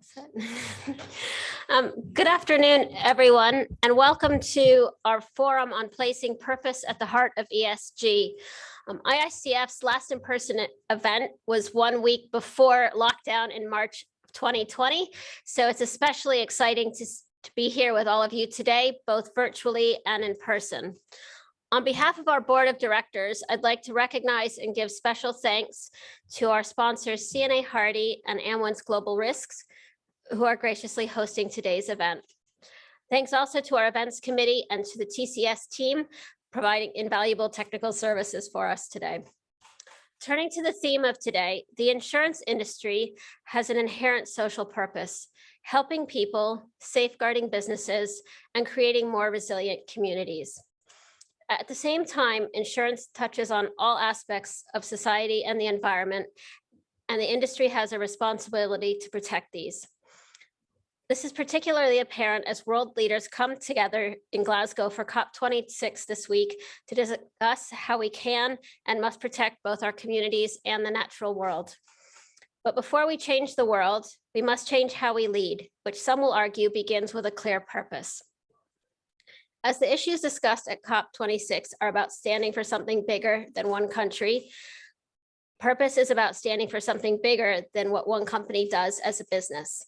Set. Good afternoon, everyone, and welcome to our forum on placing purpose at the heart of ESG. IICF's last in-person event was 1 week before lockdown in March of 2020, so it's especially exciting to be here with all of you today, both virtually and in person. On behalf of our board of directors, I'd like to recognize and give special thanks to our sponsors, CNA Hardy and Amwins Global Risks, who are graciously hosting today's event. Thanks also to our events committee and to the TCS team providing invaluable technical services for us today. Turning to the theme of today, the insurance industry has an inherent social purpose, helping people, safeguarding businesses, and creating more resilient communities. At the same time, insurance touches on all aspects of society and the environment, and the industry has a responsibility to protect these. This is particularly apparent as world leaders come together in Glasgow for COP26 this week to discuss how we can and must protect both our communities and the natural world. But before we change the world, we must change how we lead, which some will argue begins with a clear purpose. As the issues discussed at COP26 are about standing for something bigger than one country, purpose is about standing for something bigger than what one company does as a business.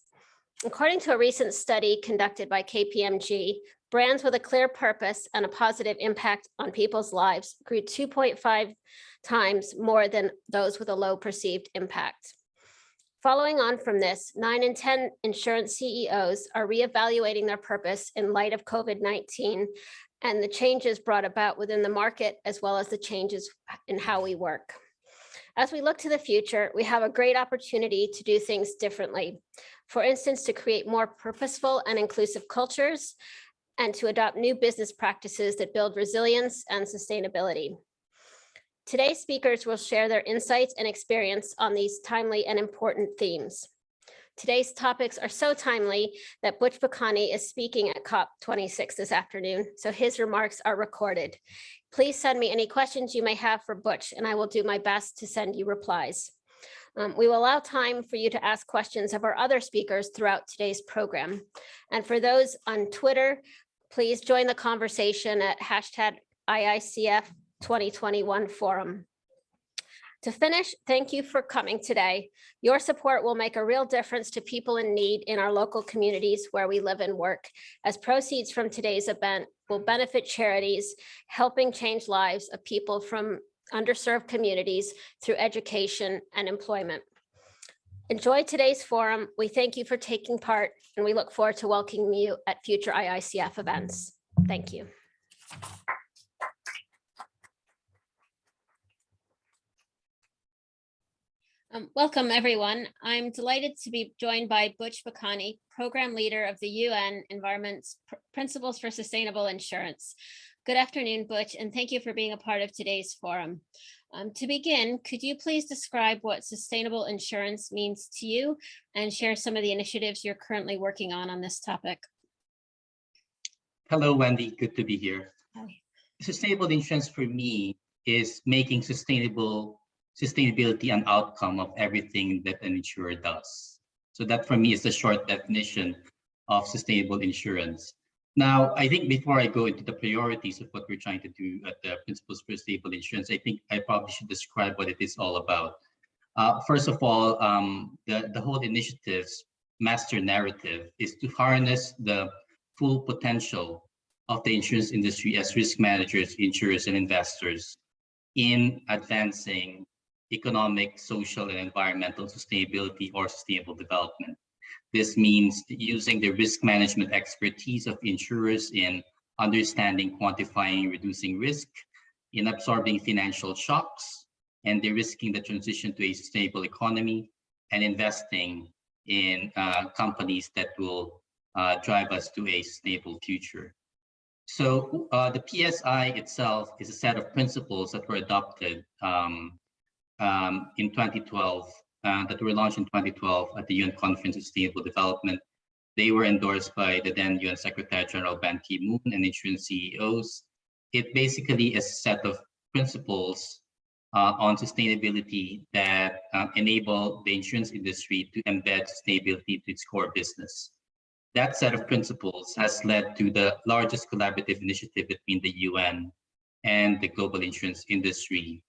According to a recent study conducted by KPMG, brands with a clear purpose and a positive impact on people's lives grew 2.5 times more than those with a low perceived impact. Following on from this, 9 in 10 insurance CEOs are reevaluating their purpose in light of COVID-19 and the changes brought about within the market, as well as the changes in how we work. As we look to the future, we have a great opportunity to do things differently. For instance, to create more purposeful and inclusive cultures and to adopt new business practices that build resilience and sustainability. Today's speakers will share their insights and experience on these timely and important themes. Today's topics are so timely that Butch Bacani is speaking at COP26 this afternoon, so his remarks are recorded. Please send me any questions you may have for Butch, and I will do my best to send you replies. We will allow time for you to ask questions of our other speakers throughout today's program. And for those on Twitter, please join the conversation at hashtag IICF 2021 forum. To finish, thank you for coming today. Your support will make a real difference to people in need in our local communities where we live and work, as proceeds from today's event will benefit charities, helping change lives of people from underserved communities through education and employment. Enjoy today's forum. We thank you for taking part, and we look forward to welcoming you at future IICF events. Thank you. Welcome, everyone. I'm delighted to be joined by Butch Bacani, Program Leader of the UN Environment's Principles for Sustainable Insurance. Good afternoon, Butch, and thank you for being a part of today's forum. To begin, could you please describe what sustainable insurance means to you and share some of the initiatives you're currently working on this topic? Hello, Wendy. Good to be here. Hi. Sustainable insurance for me is making sustainability an outcome of everything that an insurer does. So that for me is the short definition of sustainable insurance. Now, I think before I go into the priorities of what we're trying to do at the Principles for Sustainable Insurance, I think I probably should describe what it is all about. First of all, the whole initiative's master narrative is to harness the full potential of the insurance industry as risk managers, insurers, and investors in advancing economic, social, and environmental sustainability or sustainable development. This means using the risk management expertise of insurers in understanding, quantifying, reducing risk, in absorbing financial shocks, and de-risking the transition to a sustainable economy, and investing in companies that will drive us to a sustainable future. So the PSI itself is a set of principles that were adopted in 2012, that were launched in 2012 at the UN Conference on Sustainable Development. They were endorsed by the then UN Secretary General Ban Ki-moon and insurance CEOs. It basically is a set of principles on sustainability that enable the insurance industry to embed sustainability to its core business. That set of principles has led to the largest collaborative initiative between the UN and the global insurance industry,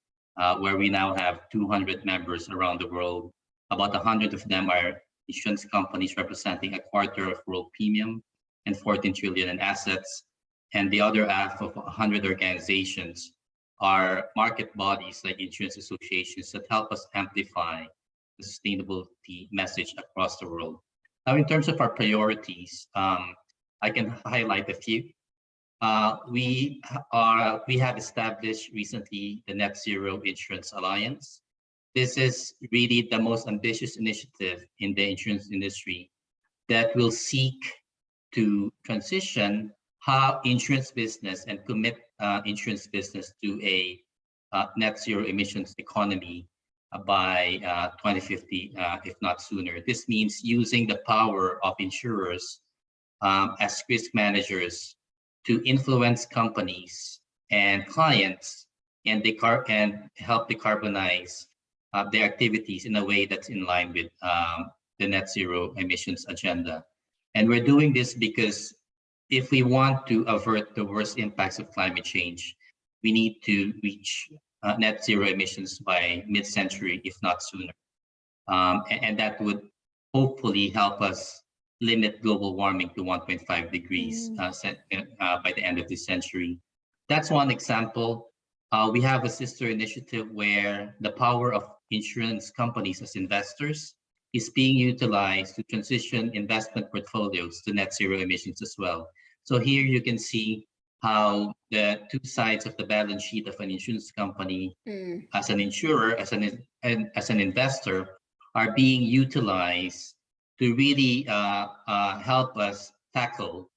where we now have 200 members around the world. About 100 of them are insurance companies representing a quarter of world premium and 14 trillion in assets. And the other half of 100 organizations are market bodies like insurance associations that help us amplify the sustainability message across the world. Now, in terms of our priorities, I can highlight a few. We have established recently the Net Zero Insurance Alliance. This is really the most ambitious initiative in the insurance industry that will seek to transition how insurance business and commit insurance business to a net zero emissions economy by 2050, if not sooner. This means using the power of insurers as risk managers to influence companies and clients and help decarbonize their activities in a way that's in line with the net zero emissions agenda. And we're doing this because if we want to avert the worst impacts of climate change, we need to reach net zero emissions by mid-century, if not sooner. And that would hopefully help us limit global warming to 1.5 degrees by the end of this century. That's one example. We have a sister initiative where the power of insurance companies as investors is being utilized to transition investment portfolios to net zero emissions as well. So here you can see how the two sides of the balance sheet of an insurance company as an insurer, as an investor, are being utilized to really help us tackle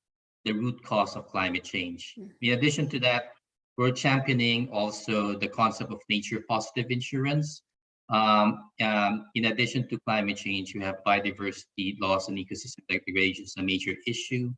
the root cause of climate change. In addition to that, we're championing also the concept of nature positive insurance. In addition to climate change, you have biodiversity loss and ecosystem degradation is a major issue.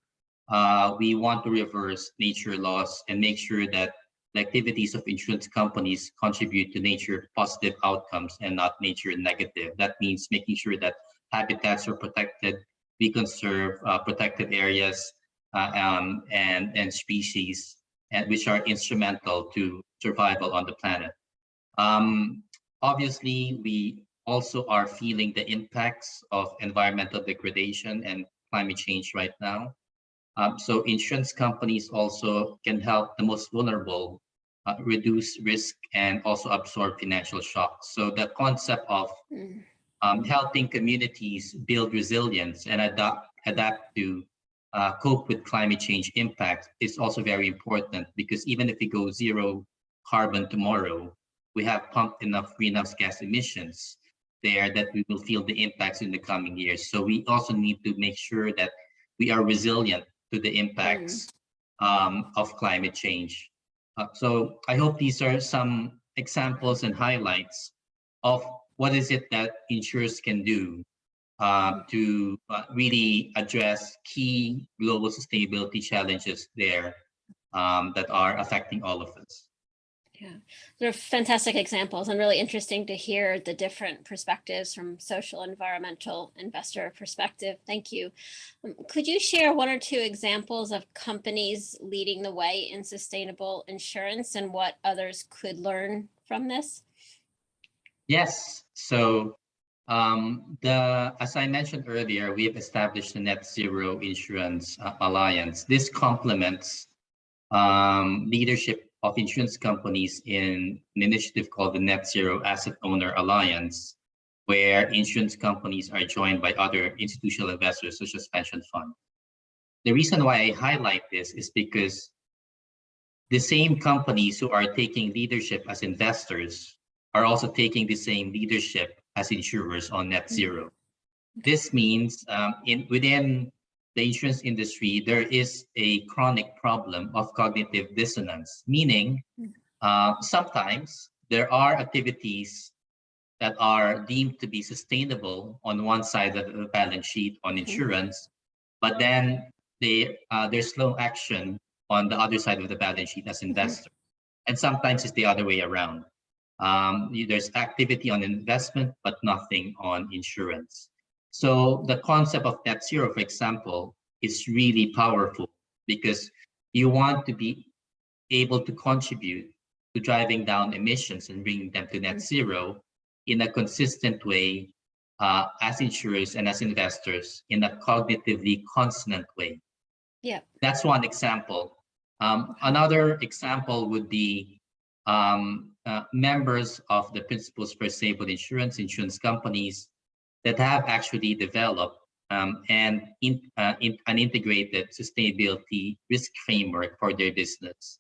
We want to reverse nature loss and make sure that the activities of insurance companies contribute to nature positive outcomes and not nature negative. That means making sure that habitats are protected, we conserve protected areas and species, and which are instrumental to survival on the planet. Obviously, we also are feeling the impacts of environmental degradation and climate change right now. So insurance companies also can help the most vulnerable reduce risk and also absorb financial shocks. So the concept of helping communities build resilience and adapt to cope with climate change impact is also very important, because even if we go zero carbon tomorrow, we have pumped enough greenhouse gas emissions there that we will feel the impacts in the coming years. So we also need to make sure that we are resilient to the impacts of climate change. So I hope these are some examples and highlights of what is it that insurers can do to really address key global sustainability challenges there that are affecting all of us. Yeah, they're fantastic examples and really interesting to hear the different perspectives from social, environmental, investor perspective. Thank you. Could you share one or two examples of companies leading the way in sustainable insurance and what others could learn from this? Yes. So as I mentioned earlier, we have established the Net Zero Insurance Alliance. This complements leadership of insurance companies in an initiative called the Net Zero Asset Owner Alliance, where insurance companies are joined by other institutional investors such as pension funds. The reason why I highlight this is because the same companies who are taking leadership as investors are also taking the same leadership as insurers on net zero. This means within the insurance industry, there is a chronic problem of cognitive dissonance, meaning sometimes there are activities that are deemed to be sustainable on one side of the balance sheet on insurance, but then there's slow action on the other side of the balance sheet as investor. And sometimes it's the other way around. There's activity on investment, but nothing on insurance. So the concept of net zero, for example, is really powerful because you want to be able to contribute to driving down emissions and bringing them to net zero in a consistent way as insurers and as investors in a cognitively consonant way. Yeah. That's one example. Another example would be members of the Principles for Stable insurance companies that have actually developed an integrated sustainability risk framework for their business.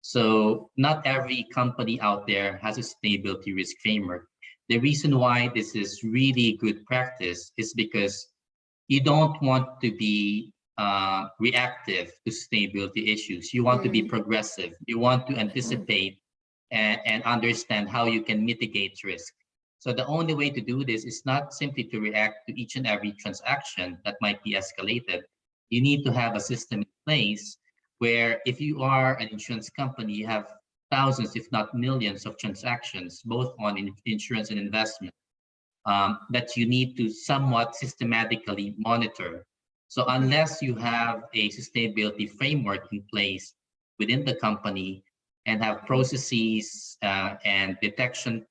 So not every company out there has a sustainability risk framework. The reason why this is really good practice is because you don't want to be reactive to sustainability issues. You want to be progressive. You want to anticipate and understand how you can mitigate risk. So the only way to do this is not simply to react to each and every transaction that might be escalated. You need to have a system in place where if you are an insurance company, you have thousands, if not millions of transactions, both on insurance and investment, that you need to somewhat systematically monitor. So unless you have a sustainability framework in place within the company and have processes and detection,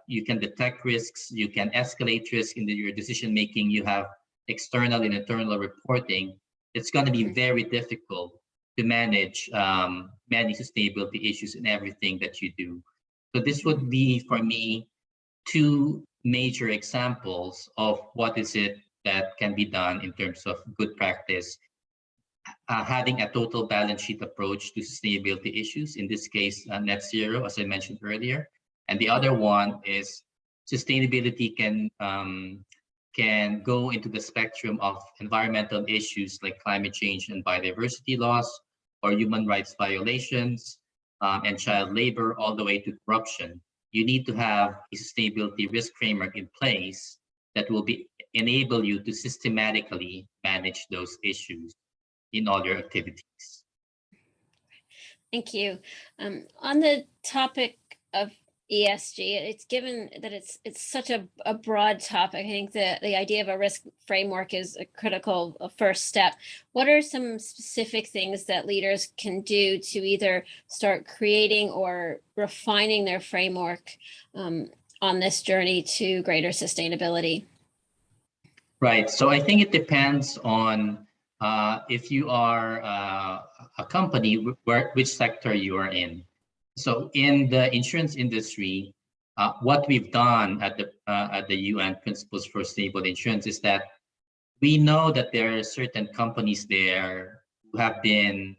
you can detect risks, you can escalate risk in your decision making, you have external and internal reporting, it's going to be very difficult to manage many sustainability issues in everything that you do. So this would be, for me, two major examples of what is it that can be done in terms of good practice. Having a total balance sheet approach to sustainability issues, in this case, net zero, as I mentioned earlier. And the other one is sustainability can go into the spectrum of environmental issues like climate change and biodiversity loss, or human rights violations and child labor, all the way to corruption. You need to have a sustainability risk framework in place that will enable you to systematically manage those issues in all your activities. Thank you. On the topic of ESG, it's given that it's such a broad topic. I think the idea of a risk framework is a critical first step. What are some specific things that leaders can do to either start creating or refining their framework on this journey to greater sustainability? Right. So I think it depends on if you are a company, which sector you are in. So in the insurance industry, what we've done at the UN Principles for Stable Insurance is that we know that there are certain companies there who have been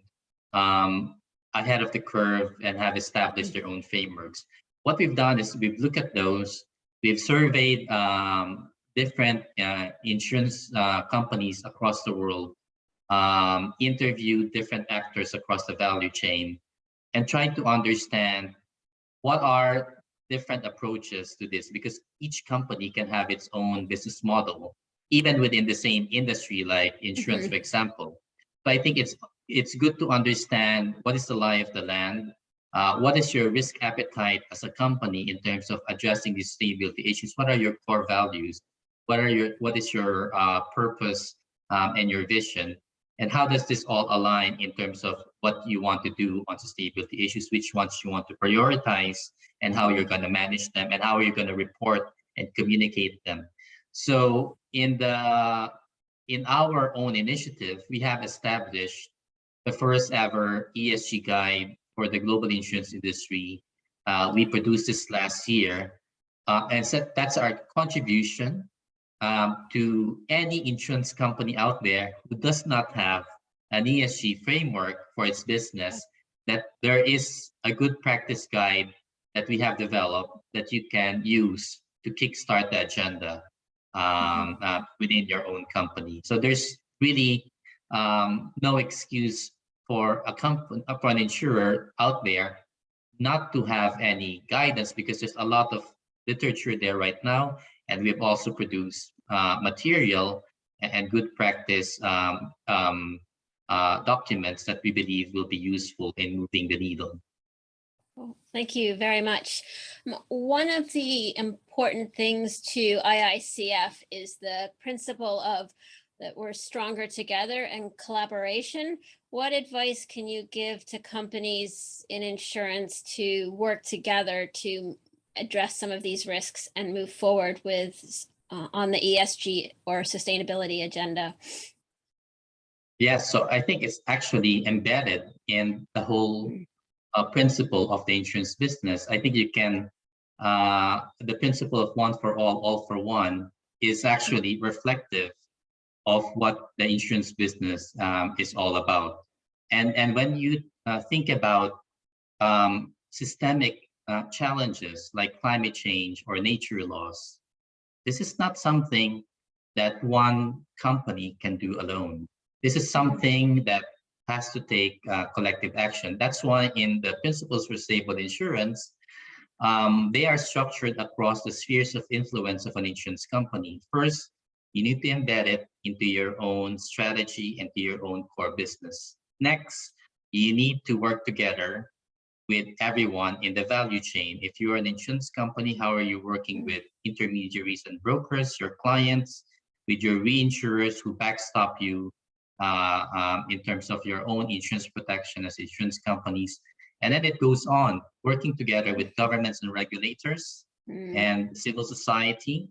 ahead of the curve and have established their own frameworks. What we've done is we've looked at those, we've surveyed different insurance companies across the world, interviewed different actors across the value chain, and tried to understand what are different approaches to this, because each company can have its own business model, even within the same industry, like insurance, for example. So I think it's good to understand what is the lie of the land, what is your risk appetite as a company in terms of addressing these sustainability issues, what are your core values, what is your purpose and your vision, and how does this all align in terms of what you want to do on sustainability issues, which ones you want to prioritize, and how you're going to manage them, and how you're going to report and communicate them. So in our own initiative, we have established the first ever ESG guide for the global insurance industry. We produced this last year, and so that's our contribution to any insurance company out there who does not have an ESG framework for its business, that there is a good practice guide that we have developed that you can use to kickstart the agenda within your own company. So there's really no excuse for for an insurer out there not to have any guidance, because there's a lot of literature there right now, and we've also produced material and good practice documents that we believe will be useful in moving the needle. Well, thank you very much. One of the important things to IICF is the principle of that we're stronger together and collaboration. What advice can you give to companies in insurance to work together to address some of these risks and move forward with on the ESG or sustainability agenda? Yes, so I think it's actually embedded in the whole principle of the insurance business. I think you can, the principle of one for all for one, is actually reflective of what the insurance business is all about. And when you think about systemic challenges like climate change or nature loss, this is not something that one company can do alone. This is something that has to take collective action. That's why in the principles for stable insurance, they are structured across the spheres of influence of an insurance company. First, you need to embed it into your own strategy and to your own core business. Next, you need to work together with everyone in the value chain. If you're an insurance company, how are you working with intermediaries and brokers, your clients, with your reinsurers who backstop you in terms of your own insurance protection as insurance companies? And then it goes on, working together with governments and regulators and civil society.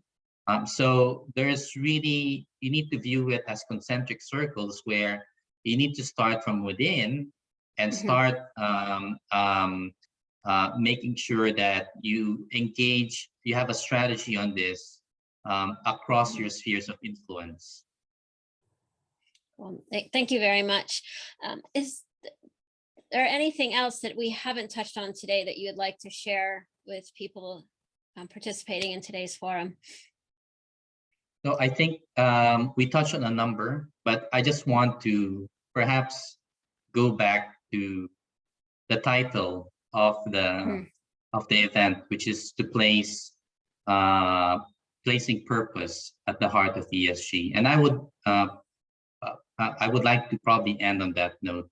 So there's really, you need to view it as concentric circles where you need to start from within and start making sure that you engage, you have a strategy on this across your spheres of influence. Well, thank you very much. Is there anything else that we haven't touched on today that you would like to share with people participating in today's forum? So I think we touched on a number, but I just want to perhaps go back to the title of the event, which is to place placing purpose at the heart of ESG. And I would like to probably end on that note.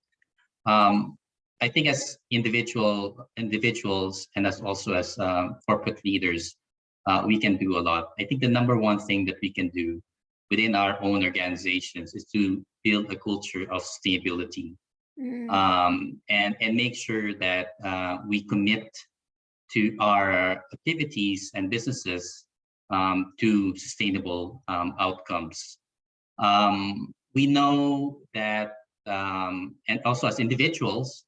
I think as individuals and as also as corporate leaders, we can do a lot. I think the number one thing that we can do within our own organizations is to build a culture of sustainability and make sure that we commit to our activities and businesses to sustainable outcomes. We know that, and also as individuals,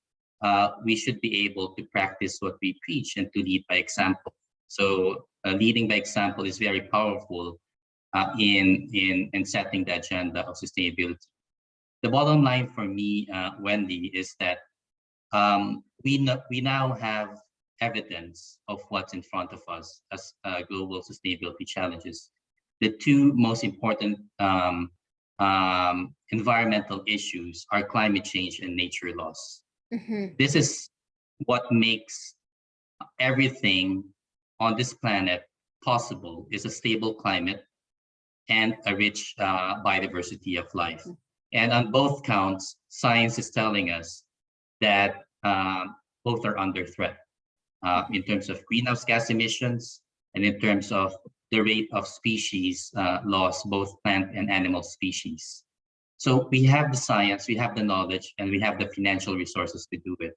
we should be able to practice what we preach and to lead by example. So leading by example is very powerful in setting the agenda of sustainability. The bottom line for me, Wendy, is that we now have evidence of what's in front of us as global sustainability challenges. The two most important environmental issues are climate change and nature loss. This is what makes everything on this planet possible, is a stable climate and a rich biodiversity of life. And on both counts, science is telling us that both are under threat in terms of greenhouse gas emissions and in terms of the rate of species loss, both plant and animal species. So we have the science, we have the knowledge, and we have the financial resources to do it.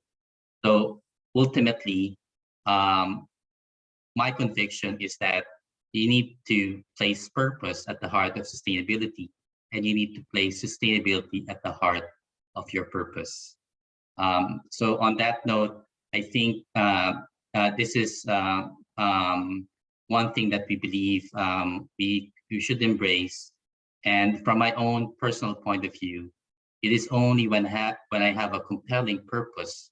So ultimately, my conviction is that you need to place purpose at the heart of sustainability, and you need to place sustainability at the heart of your purpose. So on that note, I think this is one thing that we believe we should embrace. And from my own personal point of view, it is only when I have a compelling purpose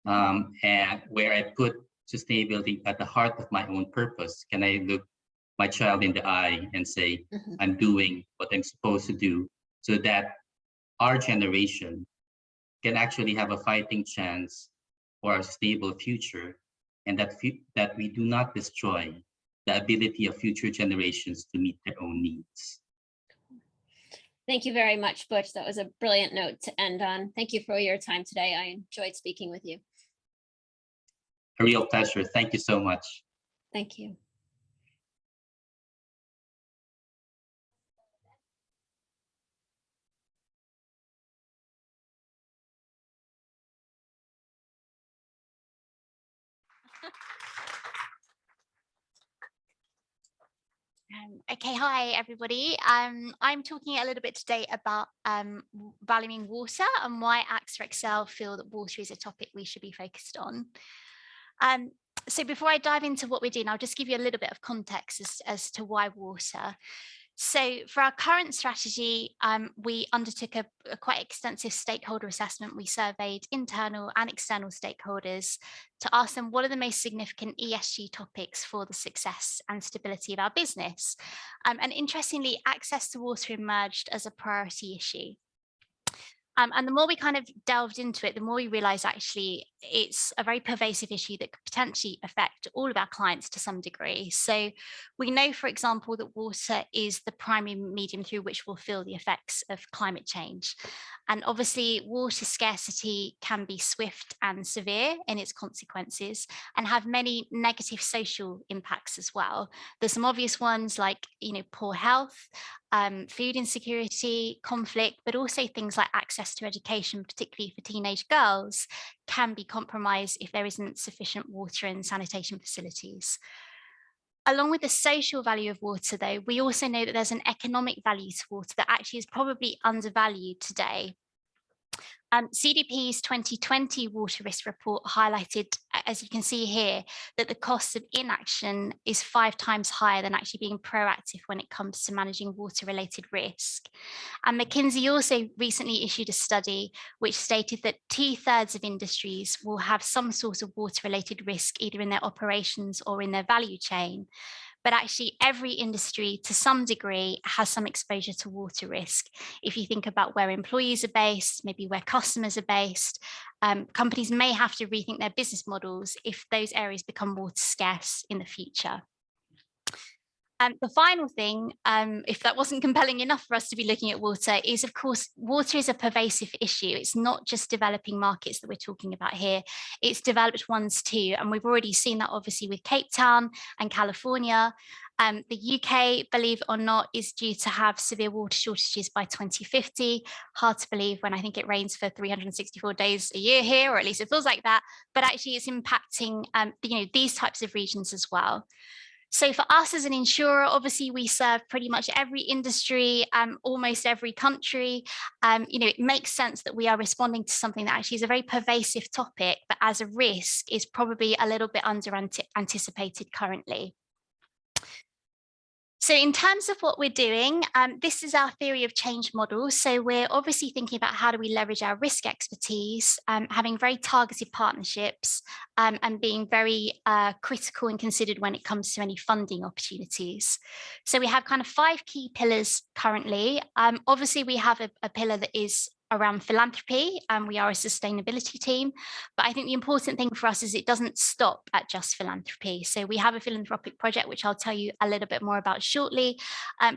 and where I put sustainability at the heart of my own purpose, can I look my child in the eye and say, I'm doing what I'm supposed to do, so that our generation can actually have a fighting chance for a stable future, and that we do not destroy the ability of future generations to meet their own needs. Thank you very much, Butch. That was a brilliant note to end on. Thank you for your time today. I enjoyed speaking with you. a real pleasure. Thank you so much. Thank you. Okay, hi everybody. I'm talking a little bit today about valuing water and why AXA Excel feel that water is a topic we should be focused on. So before I dive into what we're doing, I'll just give you a little bit of context as to why water. So for our current strategy, we undertook a quite extensive stakeholder assessment. We surveyed internal and external stakeholders to ask them what are the most significant ESG topics for the success and stability of our business. And interestingly, access to water emerged as a priority issue. And the more we kind of delved into it, the more we realized actually it's a very pervasive issue that could potentially affect all of our clients to some degree. So we know, for example, that water is the primary medium through which we'll feel the effects of climate change. And obviously, water scarcity can be swift and severe in its consequences and have many negative social impacts as well. There's some obvious ones like, poor health, food insecurity, conflict, but also things like access to education, particularly for teenage girls, can be compromised if there isn't sufficient water and sanitation facilities. Along with the social value of water, though, we also know that there's an economic value to water that actually is probably undervalued today. CDP's 2020 water risk report highlighted, as you can see here, that the cost of inaction is 5 times higher than actually being proactive when it comes to managing water-related risk. And McKinsey also recently issued a study which stated that 2/3 of industries will have some sort of water-related risk either in their operations or in their value chain. But actually every industry to some degree has some exposure to water risk. If you think about where employees are based, maybe where customers are based, companies may have to rethink their business models if those areas become water scarce in the future. The final thing, if that wasn't compelling enough for us to be looking at water, is of course, water is a pervasive issue. It's not just developing markets that we're talking about here, it's developed ones too. And we've already seen that obviously with Cape Town and California. The UK, believe it or not, is due to have severe water shortages by 2050. Hard to believe when I think it rains for 364 days a year here, or at least it feels like that. But actually it's impacting these types of regions as well. So for us as an insurer, obviously we serve pretty much every industry, almost every country. It makes sense that we are responding to something that actually is a very pervasive topic, but as a risk is probably a little bit under anticipated currently. So in terms of what we're doing, this is our theory of change model. So we're obviously thinking about how do we leverage our risk expertise, having very targeted partnerships and being very critical and considered when it comes to any funding opportunities. So we have kind of 5 key pillars currently. Obviously, we have a pillar that is around philanthropy, and we are a sustainability team. But I think the important thing for us is it doesn't stop at just philanthropy. So we have a philanthropic project, which I'll tell you a little bit more about shortly,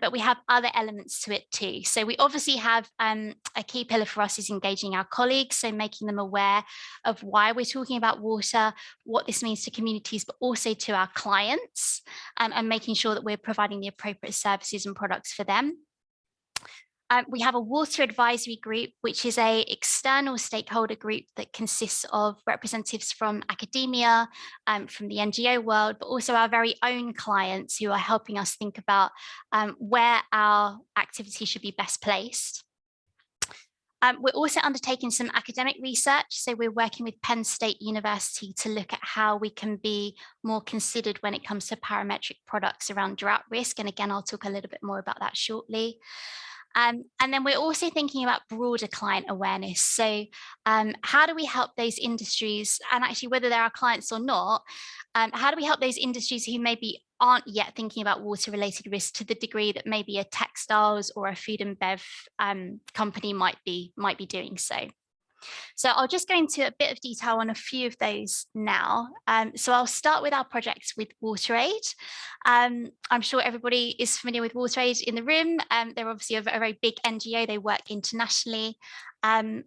but we have other elements to it too. So we obviously have a key pillar for us is engaging our colleagues, so making them aware of why we're talking about water, what this means to communities, but also to our clients, and making sure that we're providing the appropriate services and products for them. We have a water advisory group, which is an external stakeholder group that consists of representatives from academia, from the NGO world, but also our very own clients who are helping us think about where our activity should be best placed. We're also undertaking some academic research. So we're working with Penn State University to look at how we can be more considered when it comes to parametric products around drought risk. And again, I'll talk a little bit more about that shortly. And then we're also thinking about broader client awareness. So how do we help those industries, and actually whether they're our clients or not, how do we help those industries who maybe aren't yet thinking about water-related risk to the degree that maybe a textiles or a food and bev company might be doing so? So I'll just go into a bit of detail on a few of those now. So I'll start with our projects with WaterAid. I'm sure everybody is familiar with WaterAid in the room. They're obviously a very big NGO. They work internationally. And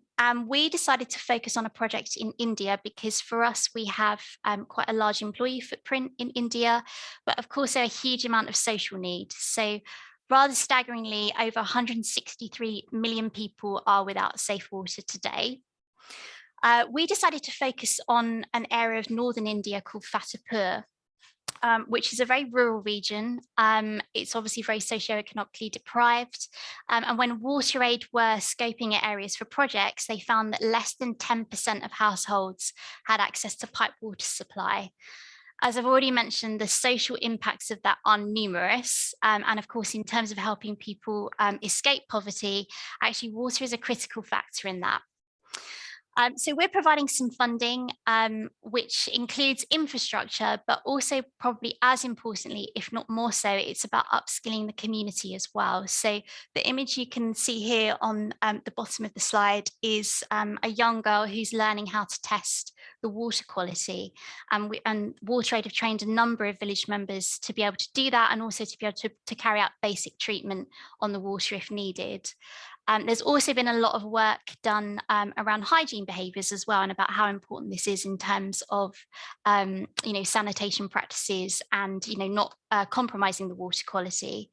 we decided to focus on a project in India because for us, we have quite a large employee footprint in India, but of course, there are a huge amount of social need. So rather staggeringly, over 163 million people are without safe water today. We decided to focus on an area of northern India called Fatehpur, which is a very rural region. It's obviously very socioeconomically deprived. And when WaterAid were scoping areas for projects, they found that less than 10% of households had access to pipe water supply. As I've already mentioned, the social impacts of that are numerous. And of course, in terms of helping people escape poverty, actually water is a critical factor in that. So we're providing some funding, which includes infrastructure, but also probably as importantly, if not more so, it's about upskilling the community as well. So the image you can see here on the bottom of the slide is a young girl who's learning how to test the water quality. And WaterAid have trained a number of village members to be able to do that and also to be able to carry out basic treatment on the water if needed. There's also been a lot of work done around hygiene behaviours as well, and about how important this is in terms of, sanitation practices and, not compromising the water quality.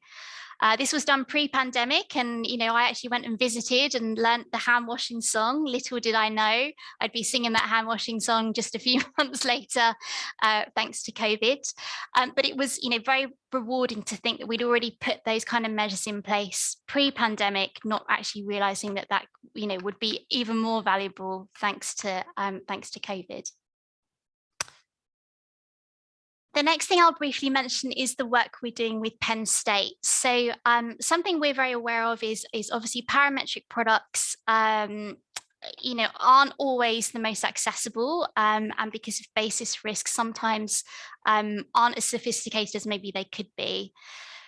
This was done pre-pandemic, and I actually went and visited and learnt the hand washing song. Little did I know I'd be singing that hand washing song just a few months later, thanks to COVID. But it was, very rewarding to think that we'd already put those kind of measures in place pre-pandemic, not actually realising that would be even more valuable thanks to COVID. The next thing I'll briefly mention is the work we're doing with Penn State. So something we're very aware of is obviously parametric products, aren't always the most accessible, and because of basis risk, sometimes aren't as sophisticated as maybe they could be.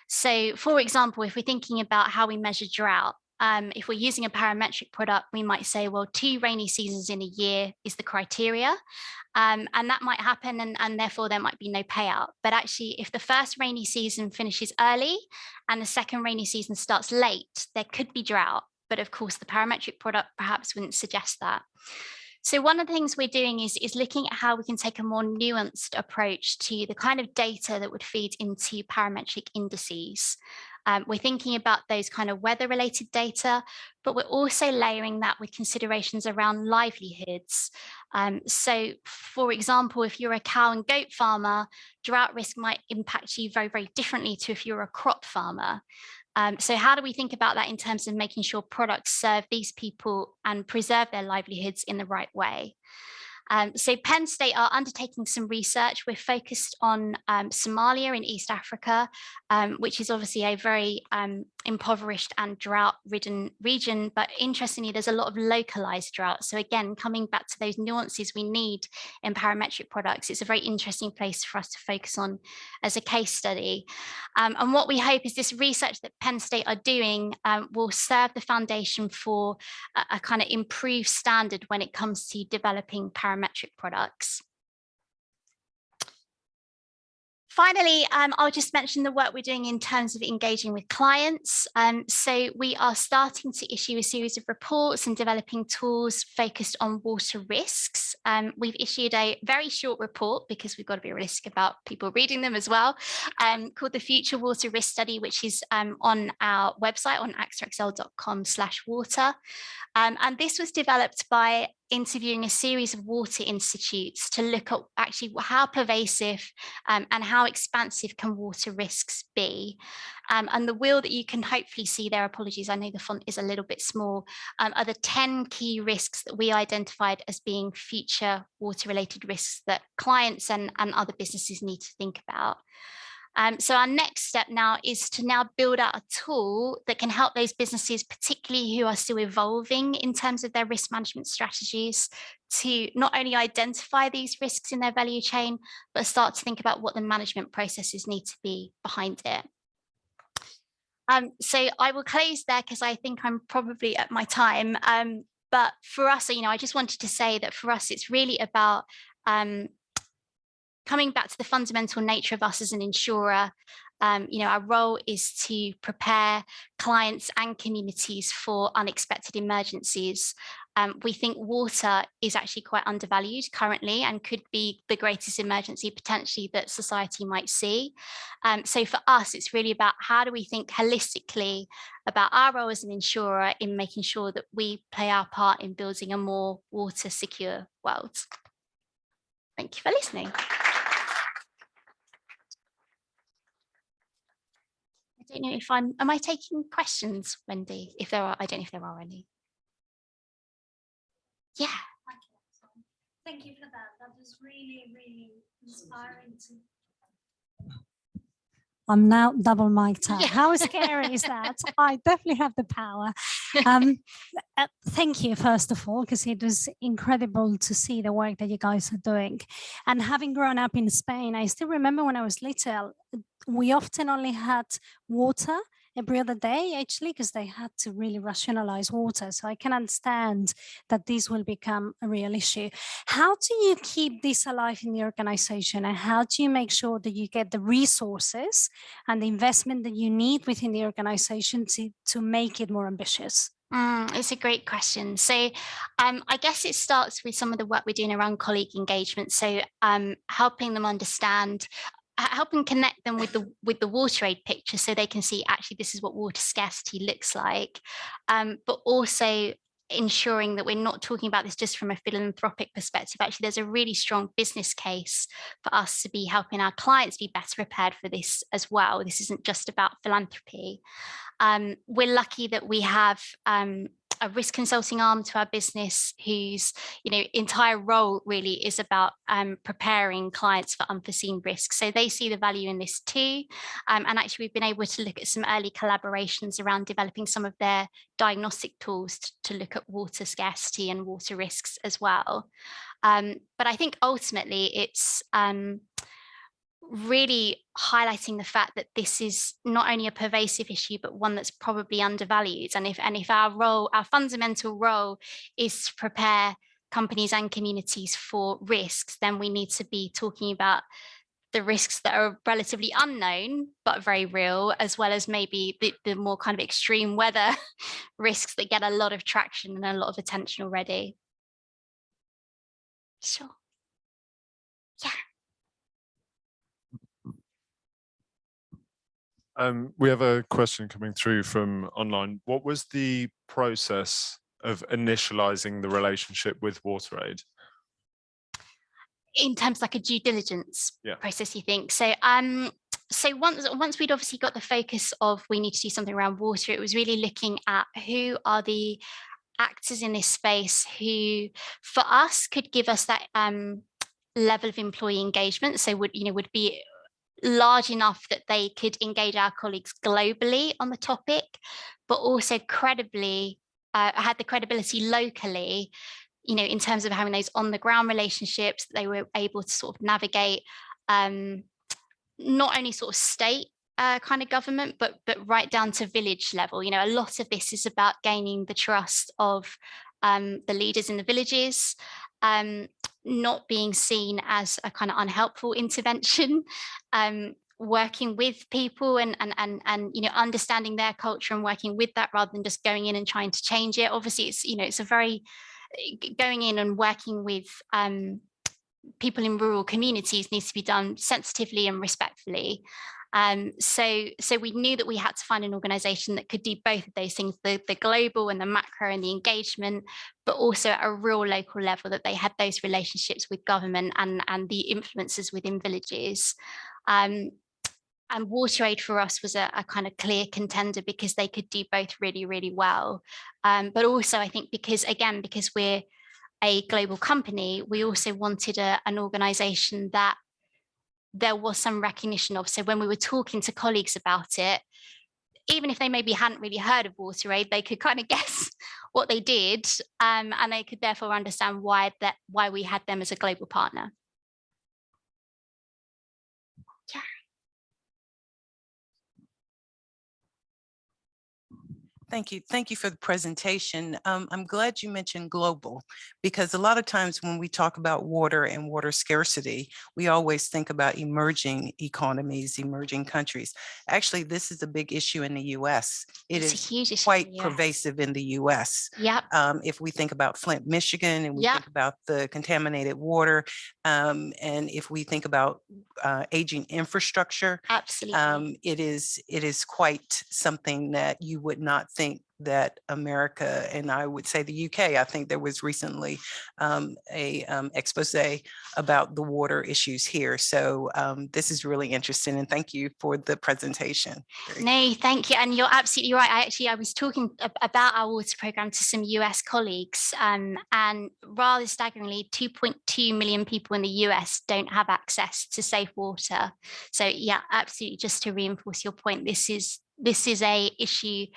So for example, if we're thinking about how we measure drought, if we're using a parametric product, we might say, well, 2 rainy seasons in a year is the criteria. And that might happen, and therefore there might be no payout. But actually, if the first rainy season finishes early and the second rainy season starts late, there could be drought. But of course, the parametric product perhaps wouldn't suggest that. So one of the things we're doing is looking at how we can take a more nuanced approach to the kind of data that would feed into parametric indices. We're thinking about those kind of weather-related data, but we're also layering that with considerations around livelihoods. So, for example, if you're a cow and goat farmer, drought risk might impact you very, very differently to if you're a crop farmer. So how do we think about that in terms of making sure products serve these people and preserve their livelihoods in the right way? So Penn State are undertaking some research. We're focused on Somalia in East Africa, which is obviously a very impoverished and drought-ridden region, but interestingly, there's a lot of localized drought. So again, coming back to those nuances we need in parametric products, it's a very interesting place for us to focus on as a case study. And what we hope is this research that Penn State are doing will serve the foundation for a kind of improved standard when it comes to developing parametric products. Finally, I'll just mention the work we're doing in terms of engaging with clients. So we are starting to issue a series of reports and developing tools focused on water risks. We've issued a very short report because we've got to be realistic about people reading them as well, called the Future Water Risk Study, which is on our website on axtraxl.com/water. And this was developed by interviewing a series of water institutes to look at actually how pervasive and how expansive can water risks be. And the wheel that you can hopefully see there, apologies, I know the font is a little bit small, are the 10 key risks that we identified as being future water related risks that clients and other businesses need to think about. So our next step now is to now build out a tool that can help those businesses, particularly who are still evolving in terms of their risk management strategies, to not only identify these risks in their value chain, but start to think about what the management processes need to be behind it. So I will close there because I think I'm probably at my time. But for us, I just wanted to say that for us, it's really about coming back to the fundamental nature of us as an insurer. Our role is to prepare clients and communities for unexpected emergencies. We think water is actually quite undervalued currently and could be the greatest emergency potentially that society might see. So for us, it's really about how do we think holistically about our role as an insurer in making sure that we play our part in building a more water secure world. Thank you for listening. I don't know if am I taking questions, Wendy? If there are, I don't know if there are any. Yeah. Thank you for that. That was really, really inspiring to. I'm now double mic'd up. Yeah. How scary is that? I definitely have the power. Thank you, first of all, because it was incredible to see the work that you guys are doing. And having grown up in Spain, I still remember when I was little, we often only had water every other day, actually, because they had to really rationalize water. So I can understand that this will become a real issue. How do you keep this alive in the organization, and how do you make sure that you get the resources and the investment that you need within the organization to make it more ambitious? It's a great question. So I guess it starts with some of the work we're doing around colleague engagement. So helping them understand, helping connect them with the WaterAid picture so they can see actually this is what water scarcity looks like, but also ensuring that we're not talking about this just from a philanthropic perspective. Actually, there's a really strong business case for us to be helping our clients be better prepared for this as well. This isn't just about philanthropy. We're lucky that we have a risk consulting arm to our business whose entire role really is about preparing clients for unforeseen risks. So they see the value in this too. And actually, we've been able to look at some early collaborations around developing some of their diagnostic tools to look at water scarcity and water risks as well. But I think ultimately it's really highlighting the fact that this is not only a pervasive issue, but one that's probably undervalued. And if our fundamental role is to prepare companies and communities for risks, then we need to be talking about the risks that are relatively unknown, but very real, as well as maybe the more kind of extreme weather risks that get a lot of traction and a lot of attention already. Sure. Yeah. We have a question coming through from online. What was the process of initializing the relationship with WaterAid? In terms of like a due diligence process, you think? So so once we'd obviously got the focus of we need to do something around water, it was really looking at who are the actors in this space who for us could give us that level of employee engagement. So would be large enough that they could engage our colleagues globally on the topic, but also credibly had the credibility locally, in terms of having those on the ground relationships that they were able to sort of navigate, not only sort of state kind of government, but right down to village level. A lot of this is about gaining the trust of the leaders in the villages, not being seen as a kind of unhelpful intervention, working with people and understanding their culture and working with that rather than just going in and trying to change it. Obviously, it's a very going in and working with people in rural communities needs to be done sensitively and respectfully. So we knew that we had to find an organization that could do both of those things, the global and the macro and the engagement, but also at a real local level, that they had those relationships with government and the influences within villages. And WaterAid for us was a kind of clear contender because they could do both really, really well. But also I think because we're a global company, we also wanted an organization that there was some recognition of. So when we were talking to colleagues about it, even if they maybe hadn't really heard of WaterAid, they could kind of guess what they did, and they could therefore understand why we had them as a global partner. Yeah. Thank you. Thank you for the presentation. I'm glad you mentioned global, because a lot of times when we talk about water and water scarcity, we always think about emerging economies, emerging countries. Actually, this is a big issue in the US. It It's a is huge issue in quite the US. pervasive in the US. Yep. If we think about Flint, Michigan, and we Yep. think about the contaminated water, and if we think about aging infrastructure, Absolutely. it is quite something that you would not think that America, and I would say the UK, I think there was recently a expose about the water issues here. So this is really interesting, and thank you for the presentation. No, thank you. And you're absolutely right. I was talking about our water program to some US colleagues, and rather staggeringly, 2.2 million people in the US don't have access to safe water. So yeah, absolutely. Just to reinforce your point, this is a issue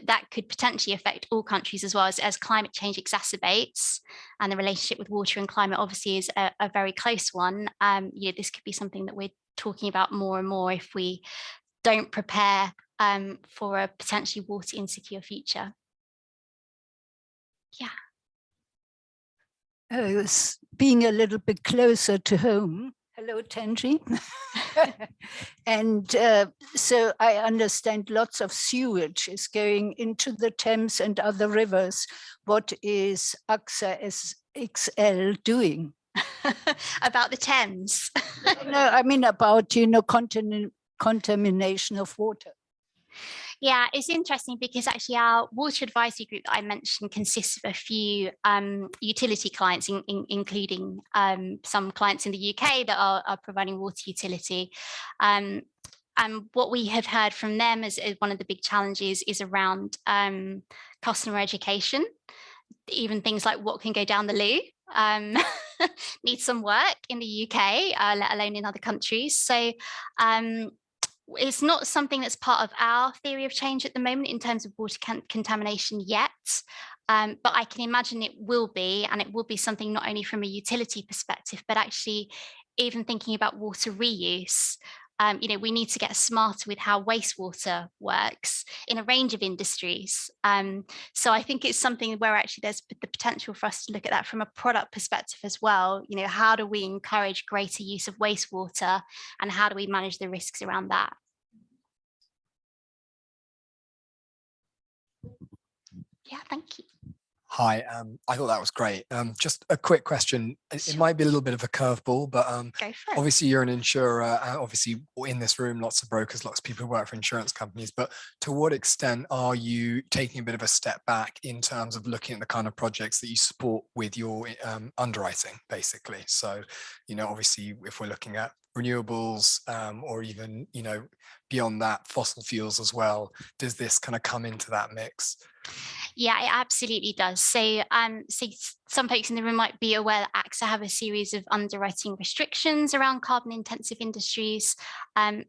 that could potentially affect all countries as well, as climate change exacerbates, and the relationship with water and climate obviously is a very close one. This could be something that we're talking about more and more if we don't prepare for a potentially water insecure future. Yeah. Being a little bit closer to home. Hello, Tenji. And so I understand lots of sewage is going into the Thames and other rivers. What is IICF doing? About the Thames? No, I mean about, contamination of water. Yeah, it's interesting because actually our water advisory group that I mentioned consists of a few utility clients, including some clients in the UK that are providing water utility. And what we have heard from them as one of the big challenges is around customer education. Even things like what can go down the loo needs some work in the UK, let alone in other countries. So it's not something that's part of our theory of change at the moment in terms of water contamination yet, but I can imagine it will be, and it will be something not only from a utility perspective, but actually even thinking about water reuse. We need to get smarter with how wastewater works in a range of industries. So I think it's something where actually there's the potential for us to look at that from a product perspective as well. How do we encourage greater use of wastewater, and how do we manage the risks around that? Yeah, thank you. Hi, I thought that was great. Just a quick question. It might be a little bit of a curveball, but obviously you're an insurer. Obviously in this room, lots of brokers, lots of people who work for insurance companies. But to what extent are you taking a bit of a step back in terms of looking at the kind of projects that you support with your underwriting, basically? So, obviously if we're looking at renewables or even, beyond that, fossil fuels as well, does this kind of come into that mix? Yeah, it absolutely does. So, some folks in the room might be aware that AXA have a series of underwriting restrictions around carbon intensive industries.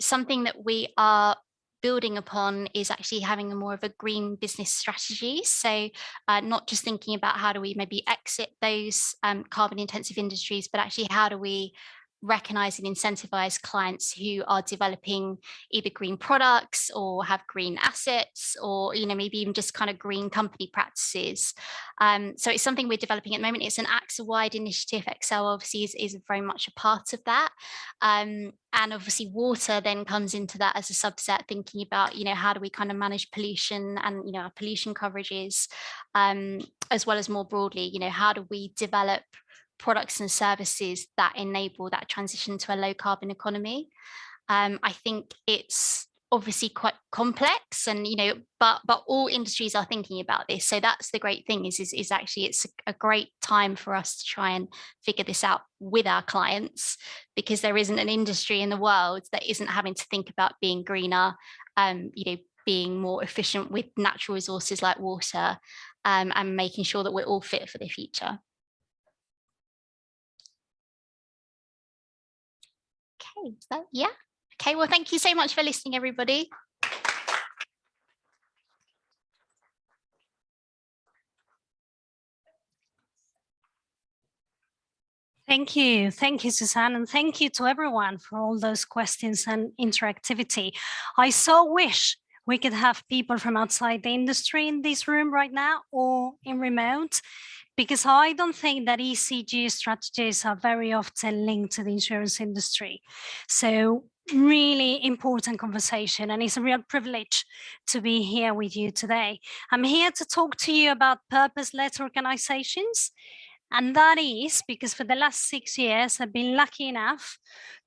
Something that we are building upon is actually having a more of a green business strategy. So not just thinking about how do we maybe exit those carbon intensive industries, but actually how do we recognize and incentivize clients who are developing either green products or have green assets, or maybe even just kind of green company practices. So it's something we're developing at the moment. It's an AXA-wide initiative. Excel obviously is very much a part of that. And obviously water then comes into that as a subset, thinking about how do we kind of manage pollution and our pollution coverages, as well as more broadly, how do we develop products and services that enable that transition to a low carbon economy. I think it's obviously quite complex, and but all industries are thinking about this. So that's the great thing is actually it's a great time for us to try and figure this out with our clients, because there isn't an industry in the world that isn't having to think about being greener, being more efficient with natural resources like water, and making sure that we're all fit for the future. Okay, so yeah. Okay, well, thank you so much for listening, everybody. Thank you, Suzanne, and thank you to everyone for all those questions and interactivity. I so wish we could have people from outside the industry in this room right now or in remote, because I don't think that ESG strategies are very often linked to the insurance industry. So really important conversation, and it's a real privilege to be here with you today. I'm here to talk to you about purpose-led organizations. And that is because for the last 6 years, I've been lucky enough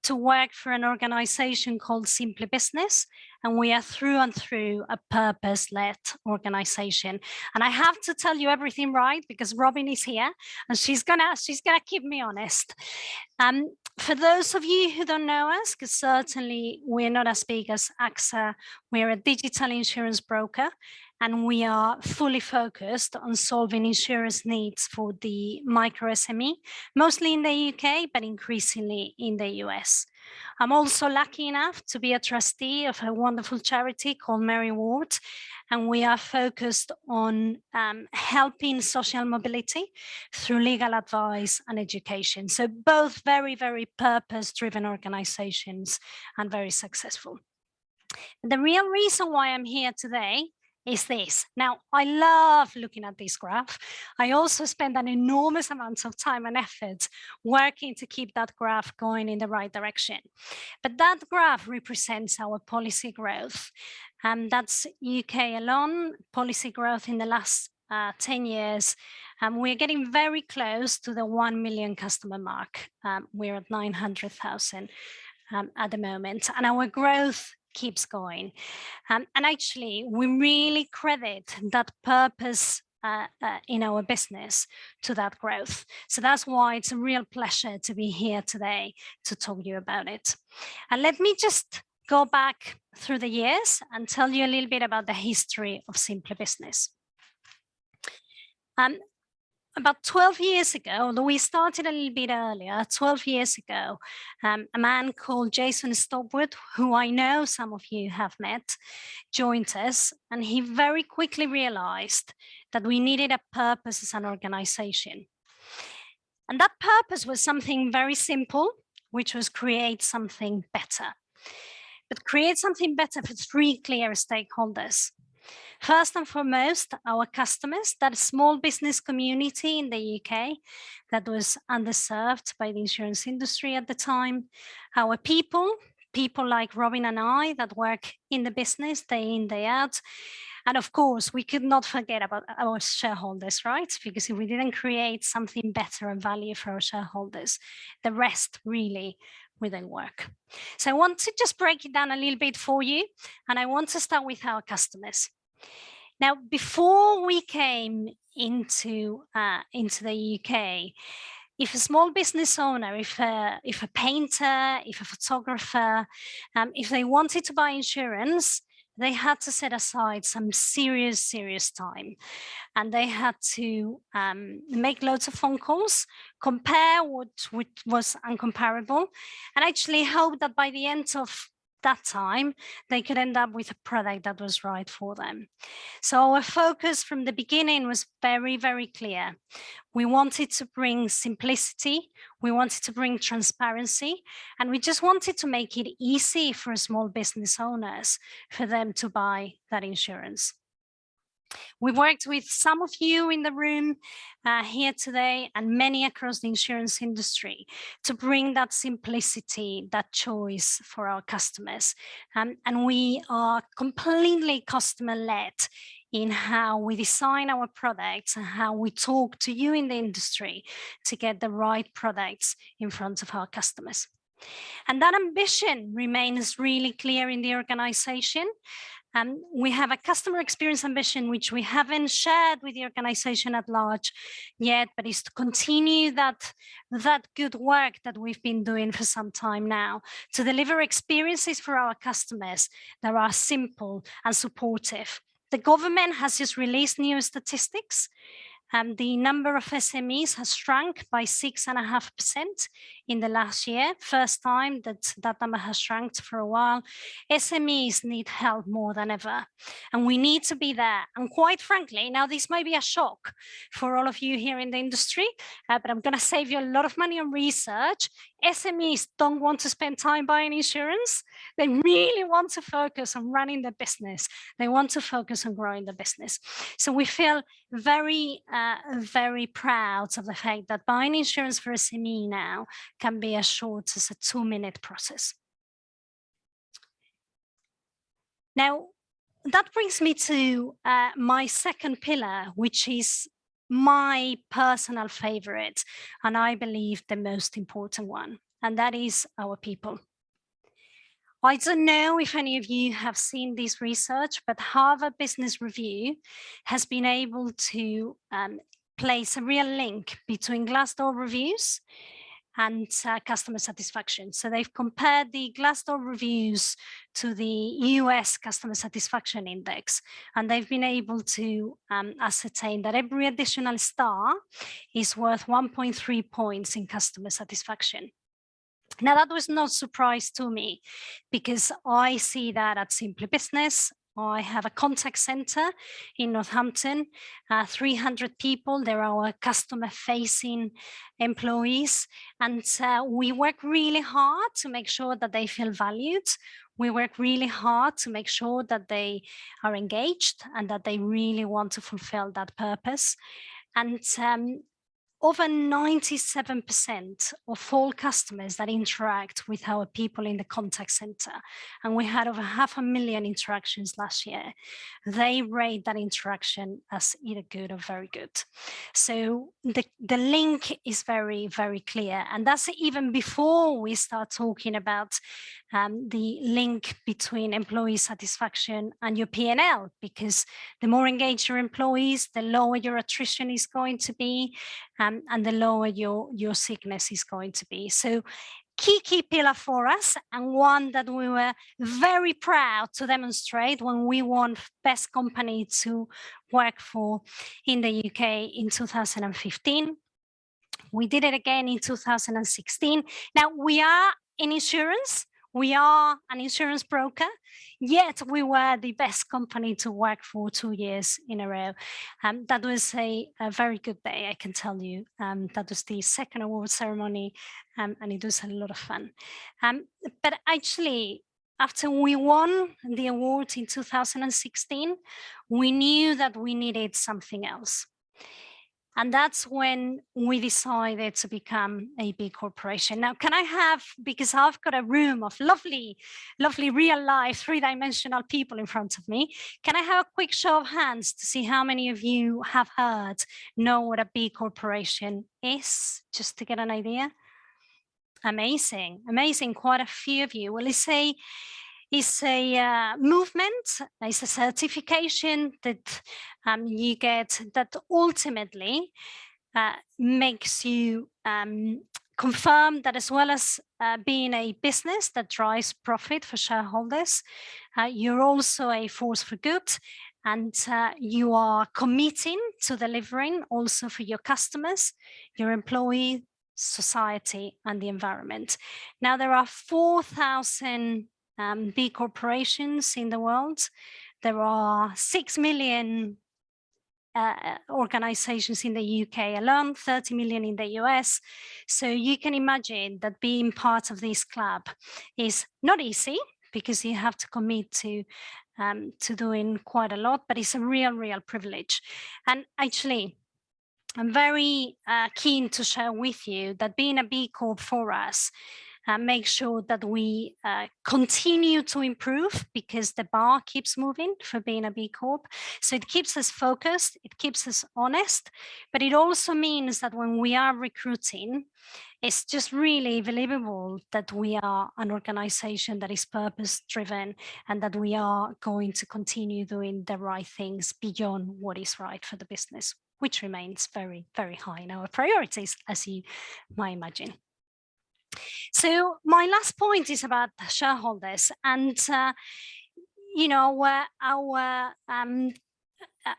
to work for an organization called Simply Business. And we are through and through a purpose-led organization. And I have to tell you everything right because Robin is here and she's gonna keep me honest. For those of you who don't know us, because certainly we're not as big as AXA, we're a digital insurance broker, and we are fully focused on solving insurance needs for the micro SME, mostly in the UK, but increasingly in the US. I'm also lucky enough to be a trustee of a wonderful charity called Mary Ward, and we are focused on helping social mobility through legal advice and education. So both very, very purpose-driven organizations and very successful. The real reason why I'm here today is this. Now, I love looking at this graph. I also spend an enormous amount of time and effort working to keep that graph going in the right direction. But that graph represents our policy growth. That's UK alone, policy growth in the last 10 years. We're getting very close to the 1 million customer mark. We're at 900,000 at the moment, and our growth keeps going. And actually, we really credit that purpose in our business to that growth. So that's why it's a real pleasure to be here today to talk to you about it. And let me just go back through the years and tell you a little bit about the history of Simply Business. About 12 years ago, although we started a little bit earlier, 12 years ago, a man called Jason Stopwood, who I know some of you have met, joined us, and he very quickly realized that we needed a purpose as an organization. And that purpose was something very simple, which was create something better. But create something better for 3 clear stakeholders. First and foremost, our customers, that small business community in the UK that was underserved by the insurance industry at the time. Our people like Robin and I that work in the business day in, day out. And of course, we could not forget about our shareholders, right? Because if we didn't create something better and value for our shareholders, the rest really wouldn't work. So I want to just break it down a little bit for you. And I want to start with our customers. Now, before we came into the UK, if a small business owner, if a painter, if a photographer, if they wanted to buy insurance, they had to set aside some serious time. And they had to make loads of phone calls, compare what was uncomparable, and actually hope that by the end of that time, they could end up with a product that was right for them. So our focus from the beginning was very, very clear. We wanted to bring simplicity, we wanted to bring transparency, and we just wanted to make it easy for small business owners for them to buy that insurance. We worked with some of you in the room here today and many across the insurance industry to bring that simplicity, that choice for our customers. And we are completely customer-led in how we design our products and how we talk to you in the industry to get the right products in front of our customers. And that ambition remains really clear in the organization. We have a customer experience ambition, which we haven't shared with the organization at large yet, but is to continue that good work that we've been doing for some time now, to deliver experiences for our customers that are simple and supportive. The government has just released new statistics The number of SMEs has shrunk by 6.5% in the last year. First time that number has shrunk for a while. SMEs need help more than ever, and we need to be there. And quite frankly, now this might be a shock for all of you here in the industry, but I'm going to save you a lot of money on research. SMEs don't want to spend time buying insurance. They really want to focus on running the business. They want to focus on growing the business. So we feel very, very proud of the fact that buying insurance for SME now can be as short as a 2-minute process. Now, that brings me to my second pillar, which is my personal favorite, and I believe the most important one, and that is our people. I don't know if any of you have seen this research, but Harvard Business Review has been able to place a real link between Glassdoor reviews and customer satisfaction. So they've compared the Glassdoor reviews to the US customer satisfaction index, and they've been able to ascertain that every additional star is worth 1.3 points in customer satisfaction. Now, that was no surprise to me because I see that at Simply Business. I have a contact center in Northampton, 300 people. They're our customer-facing employees, and we work really hard to make sure that they feel valued. We work really hard to make sure that they are engaged and that they really want to fulfill that purpose. And over 97% of all customers that interact with our people in the contact center, and we had over 500,000 interactions last year, they rate that interaction as either good or very good. So the link is very, very clear. And that's even before we start talking about the link between employee satisfaction and your P&L, because the more engaged your employees, the lower your attrition is going to be, and the lower your sickness is going to be. So key pillar for us, and one that we were very proud to demonstrate when we won Best Company to Work For in the UK in 2015. We did it again in 2016. Now, we are in insurance. We are an insurance broker, yet we were the best company to work for 2 years in a row. That was a very good day, I can tell you. That was the second award ceremony, and it was a lot of fun. But actually, after we won the award in 2016, we knew that we needed something else. And that's when we decided to become a B corporation. Now, can I have, because I've got a room of lovely, lovely real life, 3-dimensional people in front of me, can I have a quick show of hands to see how many of you have heard, know what a B corporation is, just to get an idea? Amazing, amazing, quite a few of you. Well, it's a movement, it's a certification that you get that ultimately makes you confirm that as well as being a business that drives profit for shareholders, you're also a force for good, and you are committing to delivering also for your customers, your employees, society, and the environment. Now, there are 4,000 B corporations in the world. There are 6 million organizations in the UK alone, 30 million in the US. So you can imagine that being part of this club is not easy, because you have to commit to doing quite a lot, but it's a real privilege. And actually, I'm very keen to share with you that being a B Corp for us make sure that we continue to improve, because the bar keeps moving for being a B Corp. So it keeps us focused, it keeps us honest, but it also means that when we are recruiting, it's just really believable that we are an organization that is purpose-driven and that we are going to continue doing the right things beyond what is right for the business, which remains very, very high in our priorities, as you might imagine. So my last point is about shareholders, and you know, our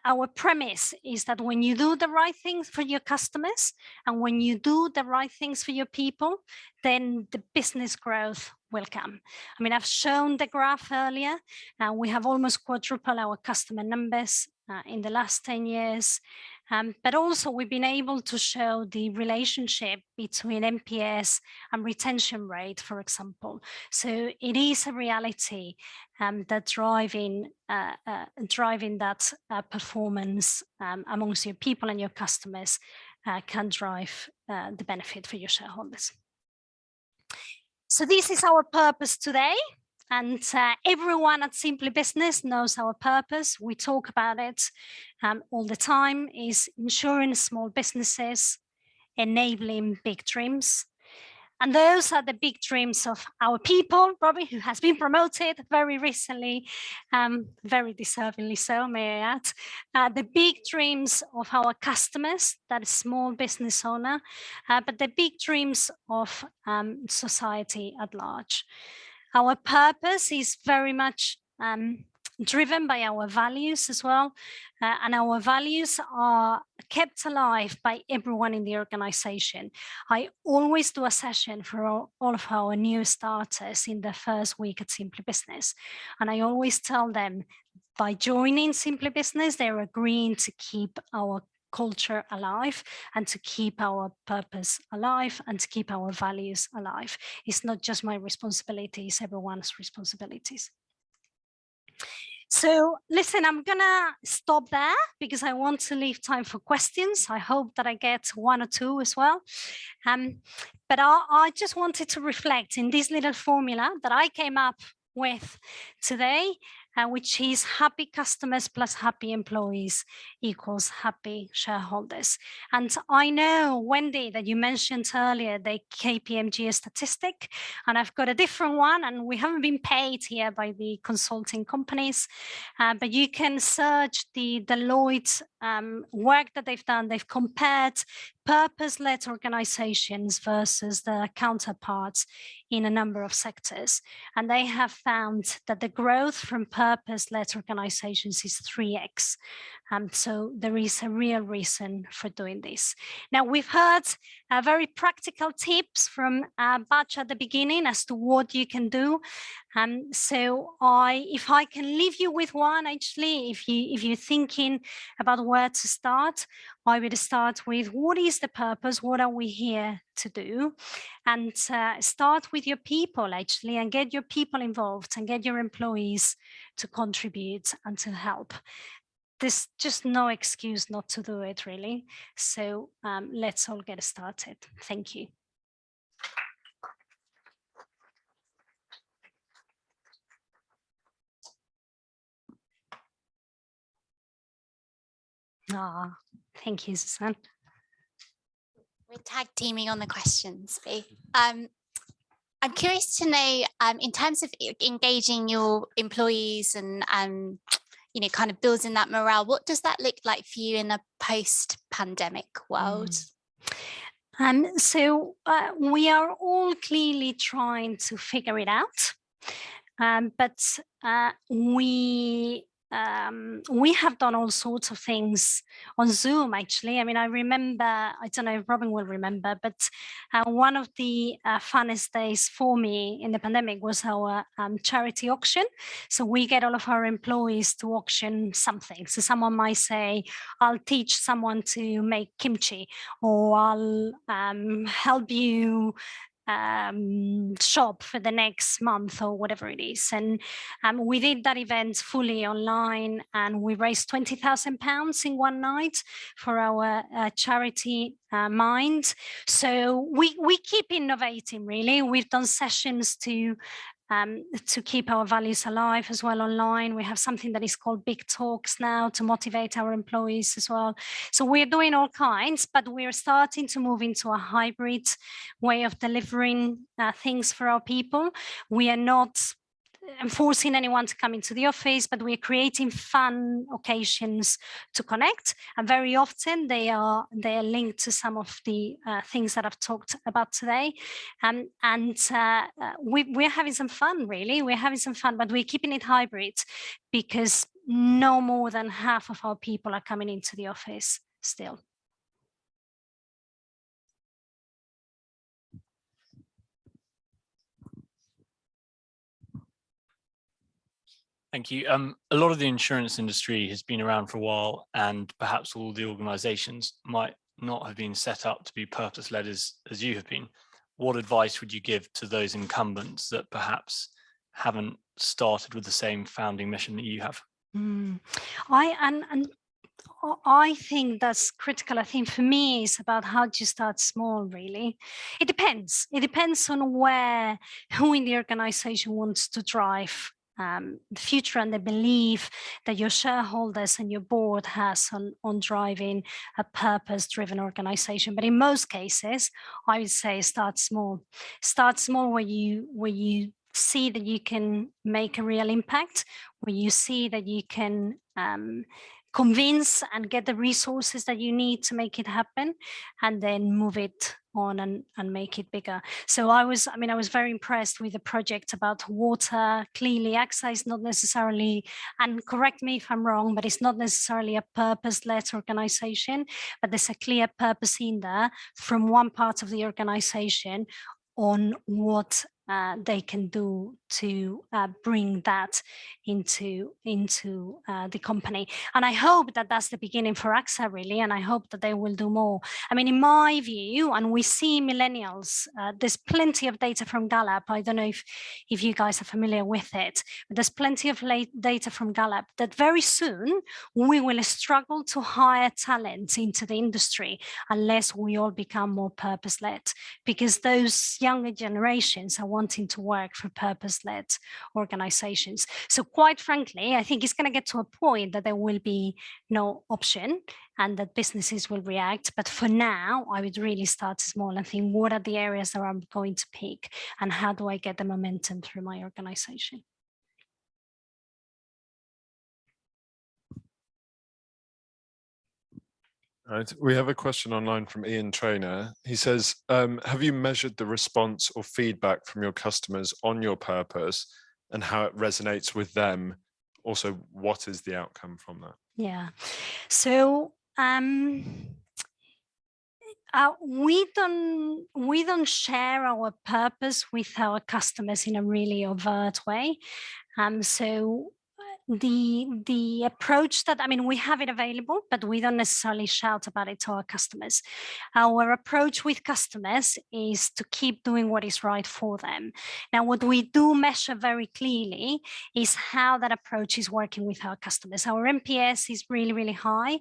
our premise is that when you do the right things for your customers and when you do the right things for your people, then the business growth will come. I mean, I've shown the graph earlier. We have almost quadrupled our customer numbers in the last 10 years. But also we've been able to show the relationship between NPS and retention rate, for example. So it is a reality that driving that performance amongst your people and your customers can drive the benefit for your shareholders. So this is our purpose today. And everyone at Simply Business knows our purpose. We talk about it all the time, is ensuring small businesses, enabling big dreams. And those are the big dreams of our people, Robbie, who has been promoted very recently, very deservingly so, may I add. The big dreams of our customers, that is small business owner, but the big dreams of society at large. Our purpose is very much driven by our values as well. And our values are kept alive by everyone in the organization. I always do a session for all of our new starters in the first week at Simply Business. And I always tell them, by joining Simply Business, they're agreeing to keep our culture alive and to keep our purpose alive and to keep our values alive. It's not just my responsibility, it's everyone's responsibilities. So listen, I'm gonna stop there because I want to leave time for questions. I hope that I get one or two as well. But I just wanted to reflect in this little formula that I came up with today, which is happy customers plus happy employees equals happy shareholders. And I know, Wendy, that you mentioned earlier the KPMG statistic, and I've got a different one, and we haven't been paid here by the consulting companies, but you can search the Deloitte work that they've done. They've compared purpose-led organizations versus the counterparts in a number of sectors. And they have found that the growth from purpose-led organizations is 3x. So there is a real reason for doing this. Now, we've heard very practical tips from Batch at the beginning as to what you can do. So if I can leave you with one, actually, if you're thinking about where to start, I would start with what is the purpose? What are we here to do? And start with your people, actually, and get your people involved and get your employees to contribute and to help. There's just no excuse not to do it, really. So let's all get started. Thank you. Thank you, Susan. We're tag teaming on the questions, Bea. I'm curious to know, in terms of engaging your employees and kind of building that morale, what does that look like for you in a post-pandemic world? So we are all clearly trying to figure it out, but we have done all sorts of things on Zoom, actually. I mean, I remember, I don't know if Robin will remember, but one of the funnest days for me in the pandemic was our charity auction. So we get all of our employees to auction something. So someone might say, I'll teach someone to make kimchi, or I'll help you shop for the next month, or whatever it is. And we did that event fully online, and we raised £20,000 in one night for our charity Mind. So we keep innovating, really. We've done sessions to keep our values alive as well online. We have something that is called Big Talks now to motivate our employees as well. So we're doing all kinds, but we're starting to move into a hybrid way of delivering things for our people. We are not enforcing anyone to come into the office, but we're creating fun occasions to connect. And very often they are linked to some of the things that I've talked about today. We're having some fun, really. We're having some fun, but we're keeping it hybrid because no more than half of our people are coming into the office still. Thank you. A lot of the insurance industry has been around for a while, and perhaps all the organizations might not have been set up to be purpose-led as you have been. What advice would you give to those incumbents that perhaps haven't started with the same founding mission that you have? I think that's critical. I think for me, it's about how do you start small, really. It depends. It depends on who in the organization wants to drive the future and the belief that your shareholders and your board has on driving a purpose-driven organization. But in most cases, I would say start small. Start small where you see that you can make a real impact, where you see that you can convince and get the resources that you need to make it happen, and then move it on and make it bigger. So I was very impressed with the project about water. Clearly, AXA is not necessarily, and correct me if I'm wrong, but it's not necessarily a purpose-led organization, but there's a clear purpose in there from one part of the organization on what they can do to bring that into the company. And I hope that that's the beginning for AXA, really, and I hope that they will do more. I mean, in my view, and we see millennials, there's plenty of data from Gallup. I don't know if you guys are familiar with it, but there's plenty of data from Gallup that very soon we will struggle to hire talent into the industry unless we all become more purpose-led, because those younger generations are wanting to work for purpose-led organizations. So quite frankly, I think it's going to get to a point that there will be no option and that businesses will react. But for now, I would really start small and think, what are the areas that I'm going to pick and how do I get the momentum through my organization? Right. We have a question online from Ian Trainer. He says, have you measured the response or feedback from your customers on your purpose and how it resonates with them? Also, what is the outcome from that? Yeah. So we don't share our purpose with our customers in a really overt way. So the approach that, I mean, we have it available, but we don't necessarily shout about it to our customers. Our approach with customers is to keep doing what is right for them. Now, what we do measure very clearly is how that approach is working with our customers. Our NPS is really, really high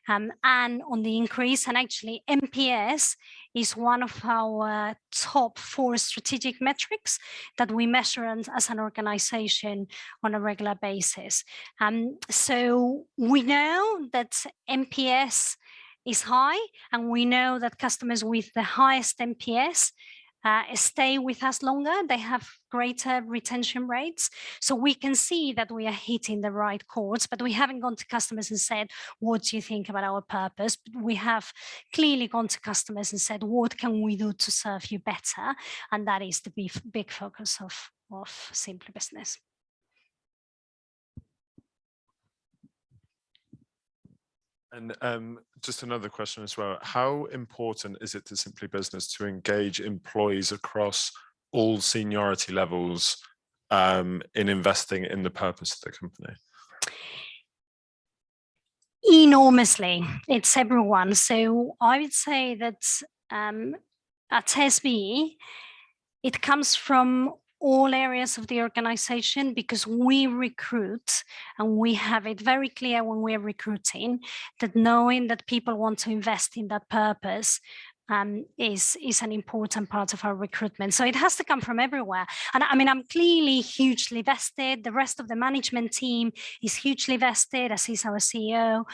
and on the increase, and actually NPS is one of our top 4 strategic metrics that we measure as an organization on a regular basis. So we know that NPS is high, and we know that customers with the highest NPS stay with us longer. They have greater retention rates. So we can see that we are hitting the right chords, but we haven't gone to customers and said, what do you think about our purpose? But we have clearly gone to customers and said, what can we do to serve you better? And that is the big focus of Simply Business. And just another question as well. How important is it to Simply Business to engage employees across all seniority levels in investing in the purpose of the company? Enormously. It's everyone. So I would say that at SB, it comes from all areas of the organization, because we recruit and we have it very clear when we're recruiting that knowing that people want to invest in that purpose is an important part of our recruitment. So it has to come from everywhere. And I mean, I'm clearly hugely vested. The rest of the management team is hugely vested, as is our CEO.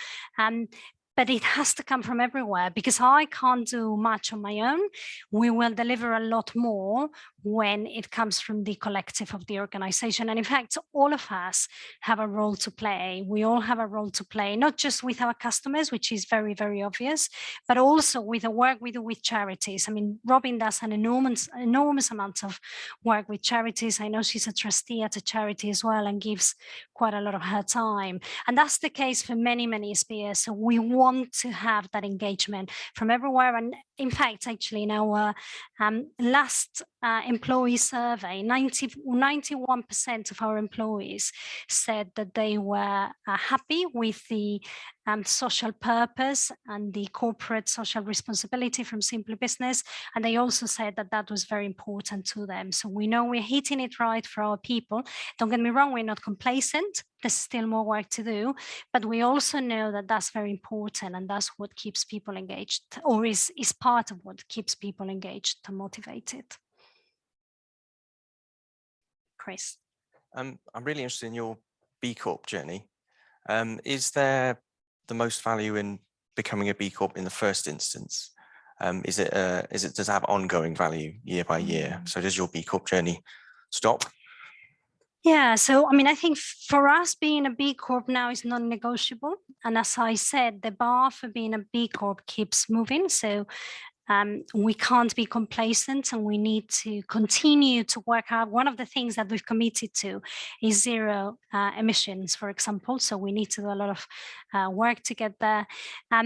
But it has to come from everywhere, because I can't do much on my own. We will deliver a lot more when it comes from the collective of the organization. And in fact, all of us have a role to play. We all have a role to play, not just with our customers, which is very, very obvious, but also with the work we do with charities. I mean, Robin does an enormous amount of work with charities. I know she's a trustee at a charity as well and gives quite a lot of her time. And that's the case for many, many SPs. So we want to have that engagement from everywhere. And in fact, actually, in our last employee survey, 91% of our employees said that they were happy with the social purpose and the corporate social responsibility from Simply Business. And they also said that that was very important to them. So we know we're hitting it right for our people. Don't get me wrong, we're not complacent. There's still more work to do, but we also know that that's very important, and that's what keeps people engaged, or is part of what keeps people engaged and motivated. Chris. I'm really interested in your B Corp journey. Is there the most value in becoming a B Corp in the first instance? Does it have ongoing value year by year? So does your B Corp journey stop? Yeah, so I mean, I think for us, being a B Corp now is non-negotiable. And as I said, the bar for being a B Corp keeps moving. So we can't be complacent, and we need to continue to work hard. One of the things that we've committed to is zero emissions, for example. So we need to do a lot of work to get there. I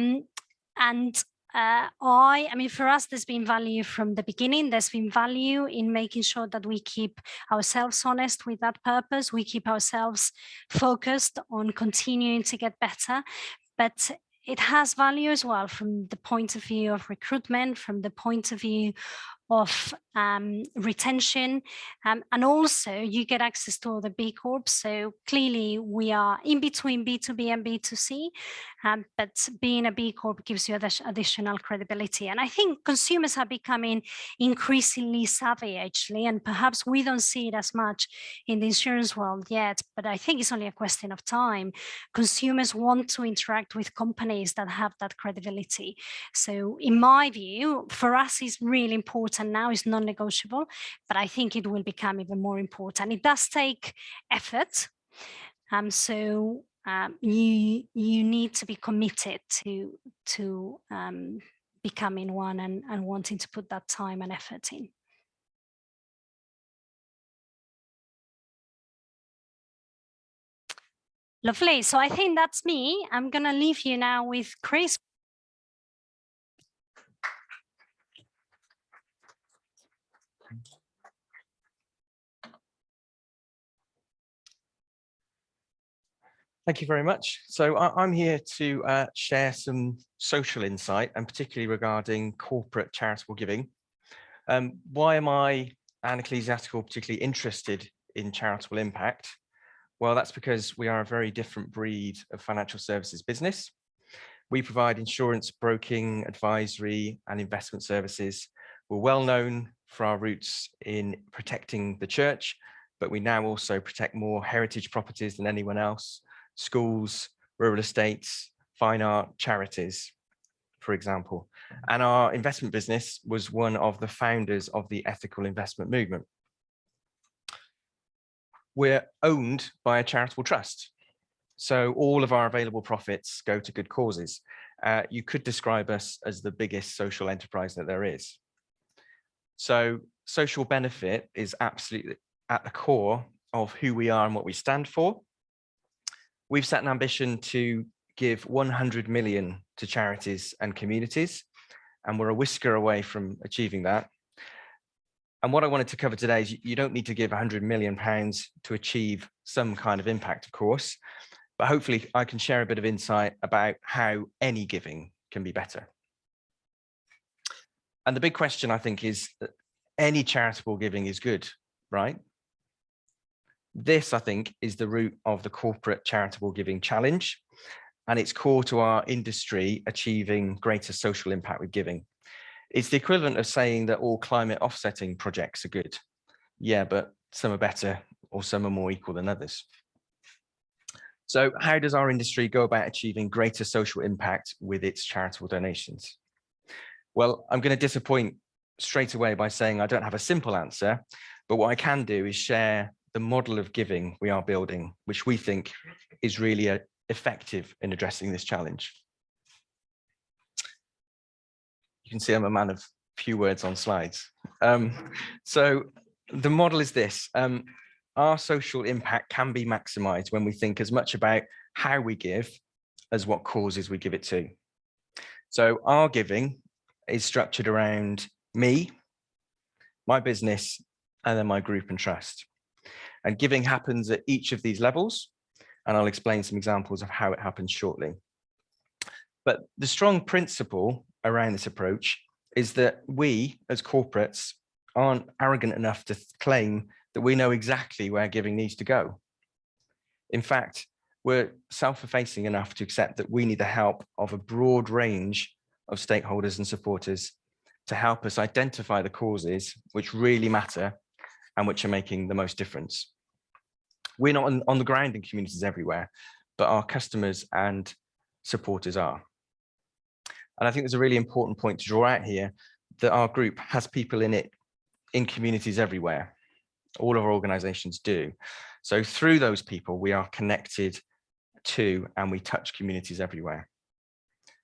mean, for us, there's been value from the beginning. There's been value in making sure that we keep ourselves honest with that purpose. We keep ourselves focused on continuing to get better. But it has value as well from the point of view of recruitment, from the point of view of retention, and also you get access to all the B Corps. So clearly we are in between B2B and B2C, but being a B Corp gives you additional credibility. And I think consumers are becoming increasingly savvy, actually, and perhaps we don't see it as much in the insurance world yet, but I think it's only a question of time. Consumers want to interact with companies that have that credibility. So in my view, for us, it's really important now, is non-negotiable, but I think it will become even more important. It does take effort. You need to be committed to becoming one and wanting to put that time and effort in. Lovely. So I think that's me. I'm going to leave you now with Chris. Thank you very much. So I'm here to share some social insight, and particularly regarding corporate charitable giving. Why am I, an ecclesiastical, particularly interested in charitable impact? Well, that's because we are a very different breed of financial services business. We provide insurance, broking, advisory, and investment services. We're well known for our roots in protecting the church, but we now also protect more heritage properties than anyone else: schools, rural estates, fine art, charities, for example. And our investment business was one of the founders of the ethical investment movement. We're owned by a charitable trust, so all of our available profits go to good causes. You could describe us as the biggest social enterprise that there is. So social benefit is absolutely at the core of who we are and what we stand for. We've set an ambition to give 100 million to charities and communities, and we're a whisker away from achieving that. And what I wanted to cover today is you don't need to give 100 million pounds to achieve some kind of impact, of course, but hopefully I can share a bit of insight about how any giving can be better. And the big question, I think, is that any charitable giving is good, right? This, I think, is the root of the corporate charitable giving challenge, and it's core to our industry achieving greater social impact with giving. It's the equivalent of saying that all climate offsetting projects are good. Yeah, but some are better or some are more equal than others. So how does our industry go about achieving greater social impact with its charitable donations? Well, I'm going to disappoint straight away by saying I don't have a simple answer, but what I can do is share the model of giving we are building, which we think is really effective in addressing this challenge. You can see I'm a man of few words on slides. So the model is this. Our social impact can be maximized when we think as much about how we give as what causes we give it to. So our giving is structured around me, my business, and then my group and trust. And giving happens at each of these levels, and I'll explain some examples of how it happens shortly. But the strong principle around this approach is that we as corporates aren't arrogant enough to claim that we know exactly where giving needs to go. In fact, we're self-effacing enough to accept that we need the help of a broad range of stakeholders and supporters to help us identify the causes which really matter and which are making the most difference. We're not on the ground in communities everywhere, but our customers and supporters are. And I think there's a really important point to draw out here, that our group has people in it in communities everywhere. All of our organizations do. So through those people, we are connected to and we touch communities everywhere.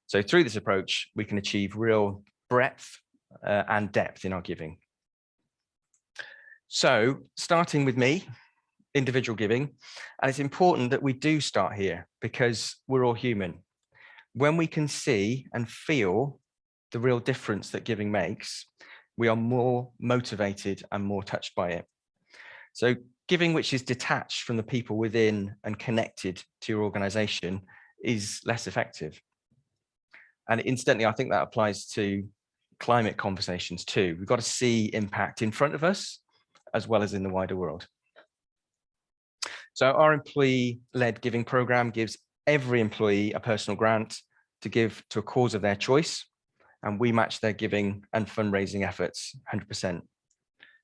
So through this approach, we can achieve real breadth and depth in our giving. So starting with me, individual giving, and it's important that we do start here because we're all human. When we can see and feel the real difference that giving makes, we are more motivated and more touched by it. So giving which is detached from the people within and connected to your organization is less effective. And incidentally, I think that applies to climate conversations too. We've got to see impact in front of us as well as in the wider world. So our employee-led giving program gives every employee a personal grant to give to a cause of their choice, and we match their giving and fundraising efforts 100%.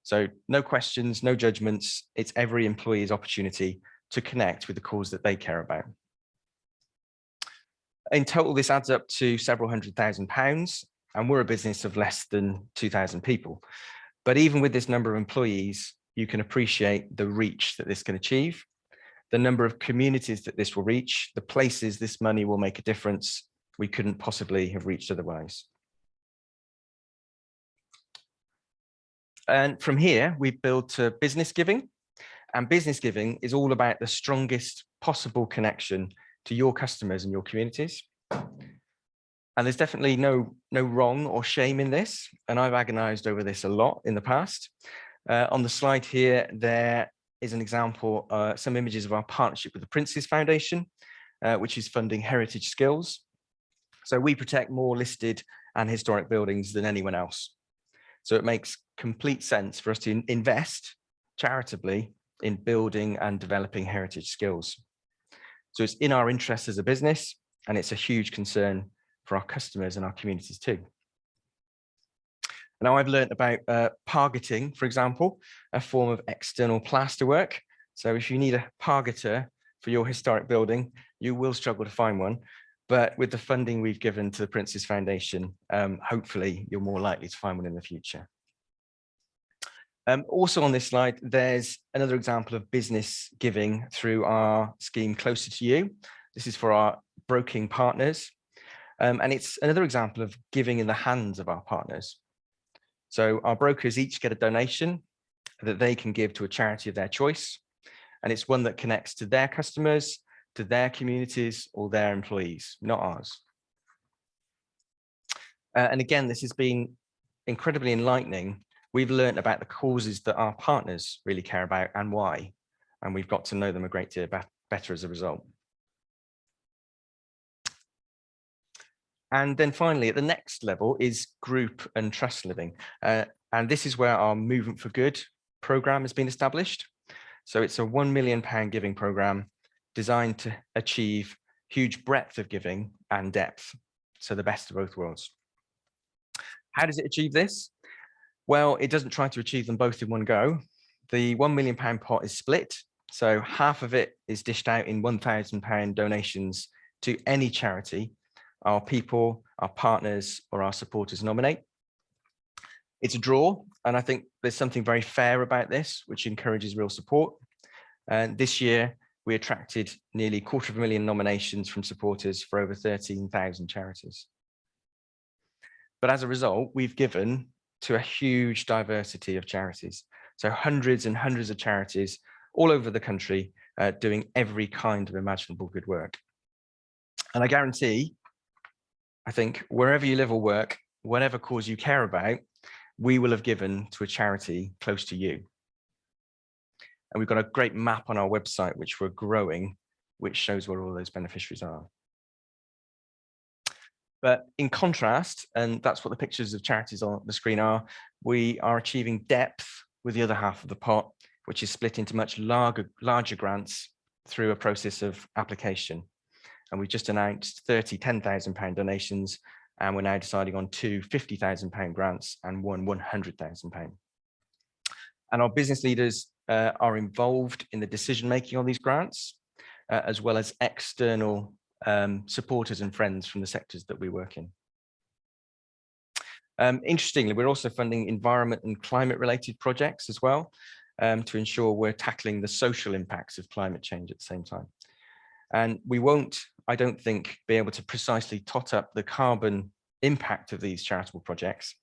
So no questions, no judgments. It's every employee's opportunity to connect with the cause that they care about. In total, this adds up to several £100,000, and we're a business of less than 2,000 people. But even with this number of employees, you can appreciate the reach that this can achieve, the number of communities that this will reach, the places this money will make a difference we couldn't possibly have reached otherwise. And from here, we build to business giving, and business giving is all about the strongest possible connection to your customers and your communities. And there's definitely no wrong or shame in this, and I've agonized over this a lot in the past. On the slide here, there is an example, some images of our partnership with the Prince's Foundation, which is funding heritage skills. So we protect more listed and historic buildings than anyone else. So it makes complete sense for us to invest charitably in building and developing heritage skills. So it's in our interest as a business, and it's a huge concern for our customers and our communities too. Now I've learned about pargeting, for example, a form of external plaster work. So if you need a pargeter for your historic building, you will struggle to find one. But with the funding we've given to the Prince's Foundation, hopefully you're more likely to find one in the future. Also on this slide, there's another example of business giving through our scheme Closer to You. This is for our broking partners. And it's another example of giving in the hands of our partners. So our brokers each get a donation that they can give to a charity of their choice. And it's one that connects to their customers, to their communities, or their employees, not ours. And again, this has been incredibly enlightening. We've learned about the causes that our partners really care about and why. And we've got to know them a great deal better as a result. And then finally, at the next level is group and trust living. And this is where our Movement for Good program has been established. So it's a £1 million giving program designed to achieve huge breadth of giving and depth. So the best of both worlds. How does it achieve this? Well, it doesn't try to achieve them both in one go. The £1 million pot is split. So half of it is dished out in £1,000 donations to any charity our people, our partners, or our supporters nominate. It's a draw, and I think there's something very fair about this, which encourages real support. And this year, we attracted nearly 250,000 nominations from supporters for over 13,000 charities. But as a result, we've given to a huge diversity of charities. So hundreds and hundreds of charities all over the country doing every kind of imaginable good work. And I guarantee, I think, wherever you live or work, whatever cause you care about, we will have given to a charity close to you. And we've got a great map on our website, which we're growing, which shows where all those beneficiaries are. But in contrast, and that's what the pictures of charities on the screen are, we are achieving depth with the other half of the pot, which is split into much larger grants through a process of application. And we've just announced 30 £10,000 donations, and we're now deciding on 2 £50,000 grants and one £100,000. And our business leaders are involved in the decision-making on these grants, as well as external supporters and friends from the sectors that we work in. Interestingly, we're also funding environment and climate-related projects as well, to ensure we're tackling the social impacts of climate change at the same time. And we won't, I don't think, be able to precisely tot up the carbon impact of these charitable projects,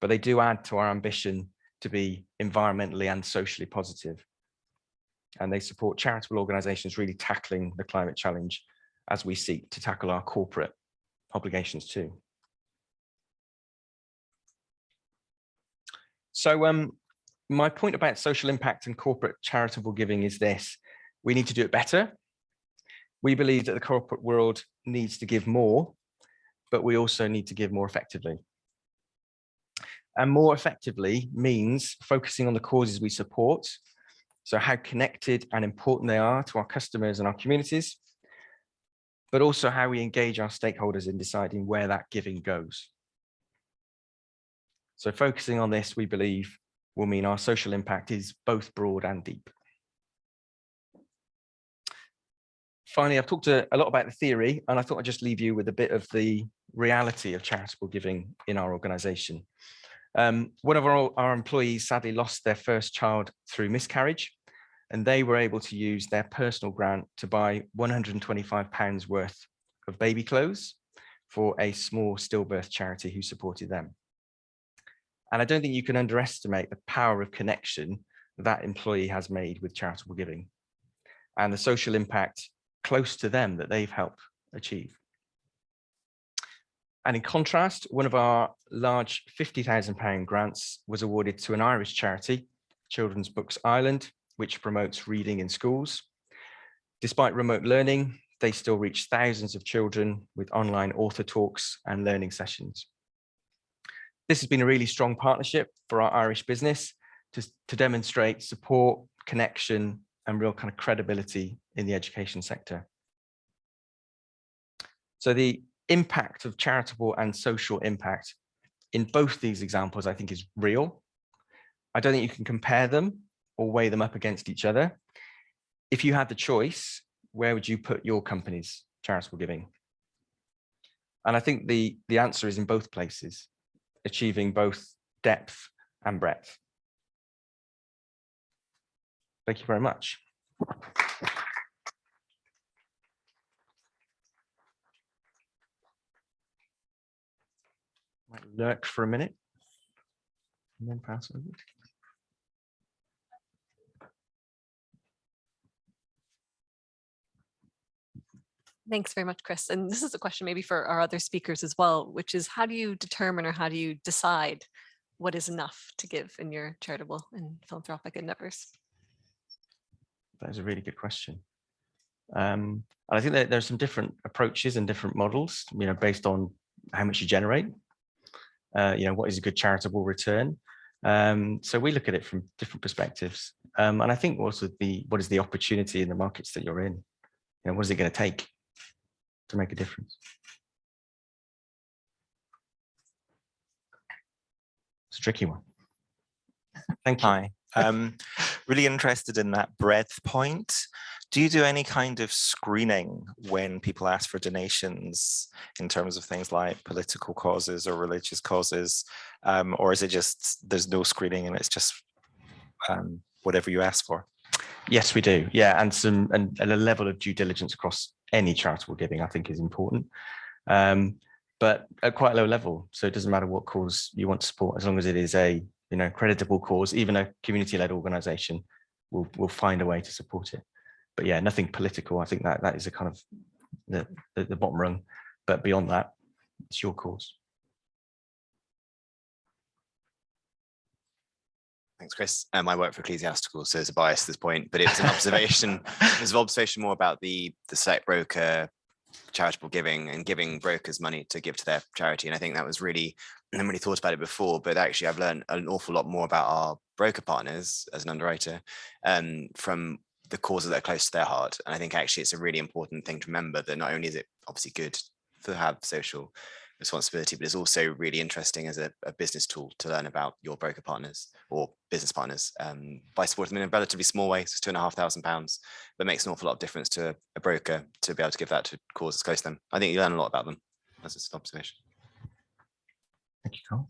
but they do add to our ambition to be environmentally and socially positive. And they support charitable organisations really tackling the climate challenge as we seek to tackle our corporate obligations too. So my point about social impact and corporate charitable giving is this: we need to do it better. We believe that the corporate world needs to give more, but we also need to give more effectively. And more effectively means focusing on the causes we support, so how connected and important they are to our customers and our communities, but also how we engage our stakeholders in deciding where that giving goes. So focusing on this, we believe, will mean our social impact is both broad and deep. Finally, I've talked a lot about the theory, and I thought I'd just leave you with a bit of the reality of charitable giving in our organisation. One of our employees sadly lost their first child through miscarriage, and they were able to use their personal grant to buy £125 worth of baby clothes for a small stillbirth charity who supported them. And I don't think you can underestimate the power of connection that employee has made with charitable giving and the social impact close to them that they've helped achieve. And in contrast, one of our large £50,000 grants was awarded to an Irish charity, Children's Books Ireland, which promotes reading in schools. Despite remote learning, they still reach thousands of children with online author talks and learning sessions. This has been a really strong partnership for our Irish business to demonstrate support, connection, and real kind of credibility in the education sector. So the impact of charitable and social impact in both these examples, I think, is real. I don't think you can compare them or weigh them up against each other. If you had the choice, where would you put your company's charitable giving? And I think the answer is in both places, achieving both depth and breadth. Thank you very much. Might lurk for a minute and then pass over. Thanks very much, Chris. And this is a question maybe for our other speakers as well, which is how do you determine or how do you decide what is enough to give in your charitable and philanthropic endeavors? That is a really good question. And I think that there's some different approaches and different models, based on how much you generate. What is a good charitable return? So we look at it from different perspectives. And I think also what is the opportunity in the markets that you're in? What is it going to take to make a difference? It's a tricky one. Thank you. Hi. Really interested in that breadth point. Do you do any kind of screening when people ask for donations in terms of things like political causes or religious causes? Or is it just, there's no screening and it's just whatever you ask for? Yes, we do. Yeah, and a level of due diligence across any charitable giving, I think, is important. But at quite a low level. So it doesn't matter what cause you want to support, as long as it is a creditable cause. Even a community-led organisation will find a way to support it. But yeah, nothing political. I think that is a kind of the bottom rung. But beyond that, it's your cause. Thanks, Chris. I work for Ecclesiastical, so there's a bias at this point, but it was an observation. It was an observation more about the select broker charitable giving and giving brokers money to give to their charity. And I think that was really, I hadn't really thought about it before, but actually I've learned an awful lot more about our broker partners as an underwriter from the causes that are close to their heart. And I think actually it's a really important thing to remember that not only is it obviously good to have social responsibility, but it's also really interesting as a business tool to learn about your broker partners or business partners by supporting them in a relatively small way. So it's £2,500, but makes an awful lot of difference to a broker to be able to give that to causes close to them. I think you learn a lot about them. That's just an observation. Thank you, Carl.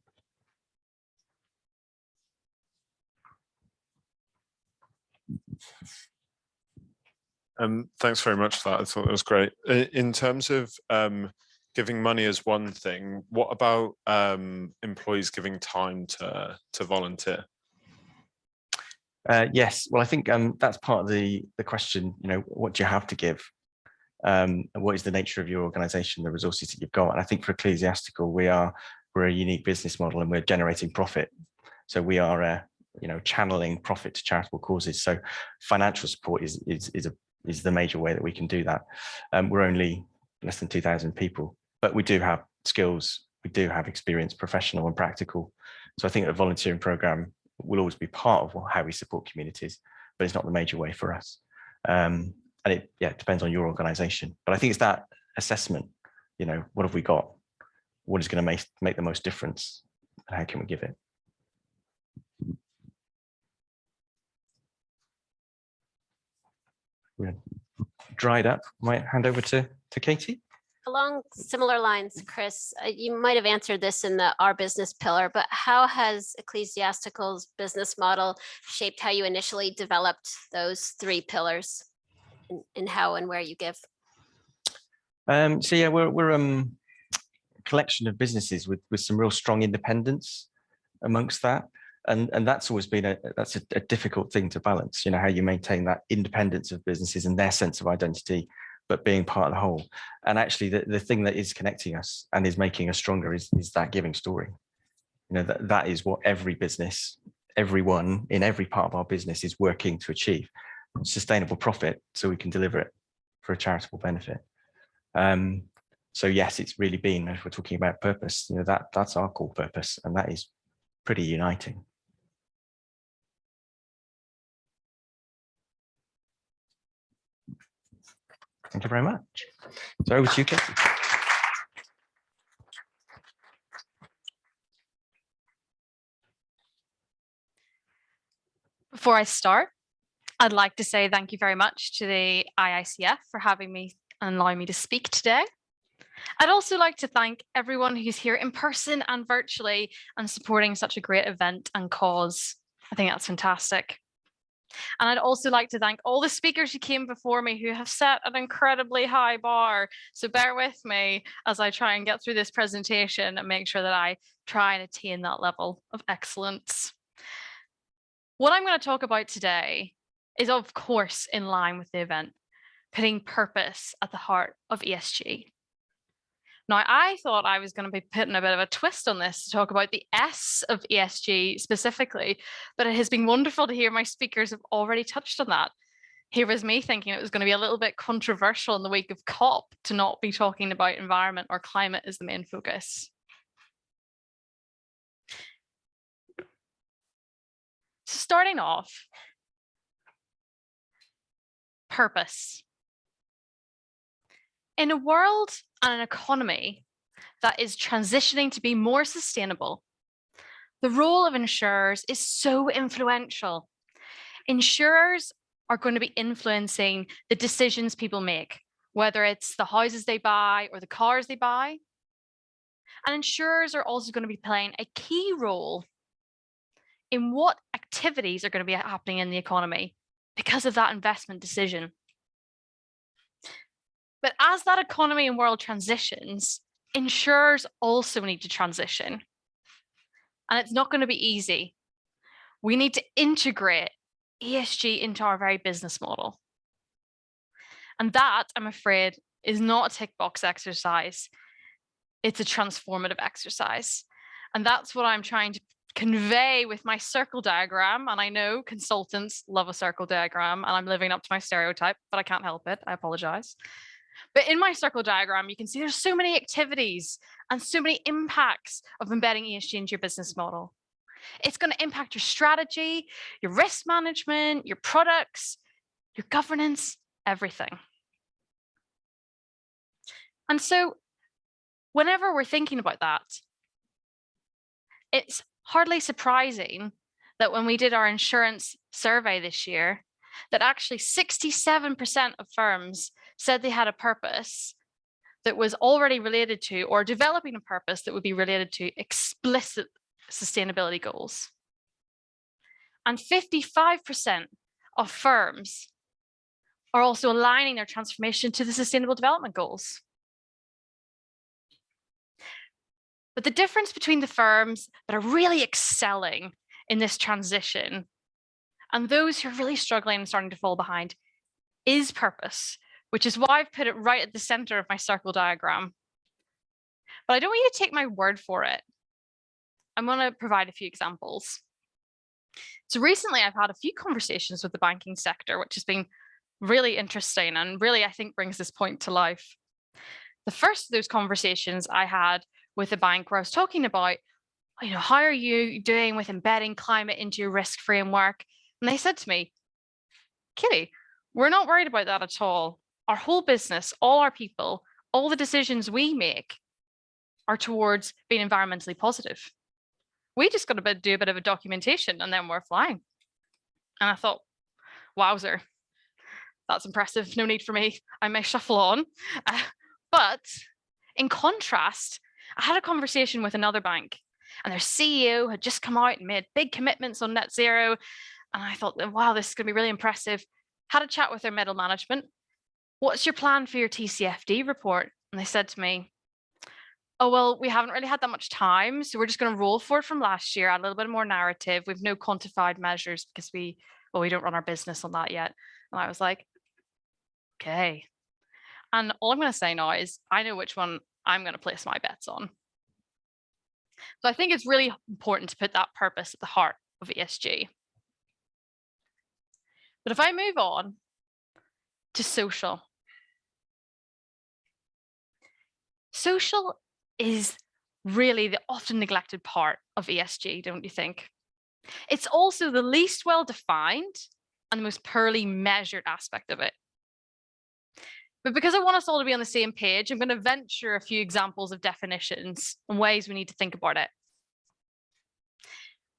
Thanks very much for that. I thought that was great. In terms of giving money is one thing. What about employees giving time to volunteer? Yes, well, I think that's part of the question. What do you have to give? And what is the nature of your organisation, the resources that you've got? And I think for Ecclesiastical, we're a unique business model, and we're generating profit. So we are, channeling profit to charitable causes. So financial support is the major way that we can do that. We're only less than 2,000 people. But we do have skills, we do have experience, professional and practical. So I think a volunteering program will always be part of how we support communities, but it's not the major way for us. And it depends on your organisation. But I think it's that assessment, what have we got? What is going to make the most difference? And how can we give it? We're dried up. Might hand over to Katie. Along similar lines, Chris, you might have answered this in the Our Business pillar, but how has Ecclesiastical's business model shaped how you initially developed those 3 pillars in how and where you give? So yeah, we're a collection of businesses with some real strong independence amongst that. And that's always been a difficult thing to balance, how you maintain that independence of businesses and their sense of identity, but being part of the whole. And actually the thing that is connecting us and is making us stronger is that giving story. That is what every business, everyone in every part of our business is working to achieve: sustainable profit so we can deliver it for a charitable benefit. So yes, it's really been, if we're talking about purpose, that's our core purpose, and that is pretty uniting. Thank you very much. So over to you, Katie. Before I start, I'd like to say thank you very much to the IICF for having me and allowing me to speak today. I'd also like to thank everyone who's here in person and virtually and supporting such a great event and cause. I think that's fantastic. And I'd also like to thank all the speakers who came before me who have set an incredibly high bar. So bear with me as I try and get through this presentation and make sure that I try and attain that level of excellence. What I'm going to talk about today is, of course, in line with the event, putting purpose at the heart of ESG. Now, I thought I was going to be putting a bit of a twist on this to talk about the S of ESG specifically, but it has been wonderful to hear my speakers have already touched on that. Here was me thinking it was going to be a little bit controversial in the week of COP to not be talking about environment or climate as the main focus. So starting off, purpose. In a world and an economy that is transitioning to be more sustainable, the role of insurers is so influential. Insurers are going to be influencing the decisions people make, whether it's the houses they buy or the cars they buy. And insurers are also going to be playing a key role in what activities are going to be happening in the economy because of that investment decision. But as that economy and world transitions, insurers also need to transition. And it's not going to be easy. We need to integrate ESG into our very business model. And that, I'm afraid, is not a tick box exercise. It's a transformative exercise. And that's what I'm trying to convey with my circle diagram. And I know consultants love a circle diagram, and I'm living up to my stereotype, but I can't help it. I apologize. But in my circle diagram, you can see there's so many activities and so many impacts of embedding ESG into your business model. It's going to impact your strategy, your risk management, your products, your governance, everything. And so whenever we're thinking about that, it's hardly surprising that when we did our insurance survey this year, that actually 67% of firms said they had a purpose that was already related to, or developing a purpose that would be related to, explicit sustainability goals. And 55% of firms are also aligning their transformation to the Sustainable Development Goals. But the difference between the firms that are really excelling in this transition and those who are really struggling and starting to fall behind is purpose, which is why I've put it right at the center of my circle diagram. But I don't want you to take my word for it. I'm going to provide a few examples. So recently I've had a few conversations with the banking sector, which has been really interesting and really, I think, brings this point to life. The first of those conversations I had with a bank where I was talking about, how are you doing with embedding climate into your risk framework? And they said to me, Kitty, we're not worried about that at all. Our whole business, all our people, all the decisions we make are towards being environmentally positive. We just got to do a bit of a documentation and then we're flying. And I thought, wowzer, that's impressive. No need for me. I may shuffle on. But in contrast, I had a conversation with another bank and their CEO had just come out and made big commitments on net zero. And I thought, wow, this is going to be really impressive. Had a chat with their middle management. What's your plan for your TCFD report? And they said to me, oh, well, we haven't really had that much time. So we're just going to roll forward from last year, add a little bit more narrative. We've no quantified measures because we don't run our business on that yet. And I was like, okay. And all I'm going to say now is I know which one I'm going to place my bets on. So I think it's really important to put that purpose at the heart of ESG. But if I move on to social. Social is really the often neglected part of ESG, don't you think? It's also the least well defined and the most poorly measured aspect of it. But because I want us all to be on the same page, I'm going to venture a few examples of definitions and ways we need to think about it.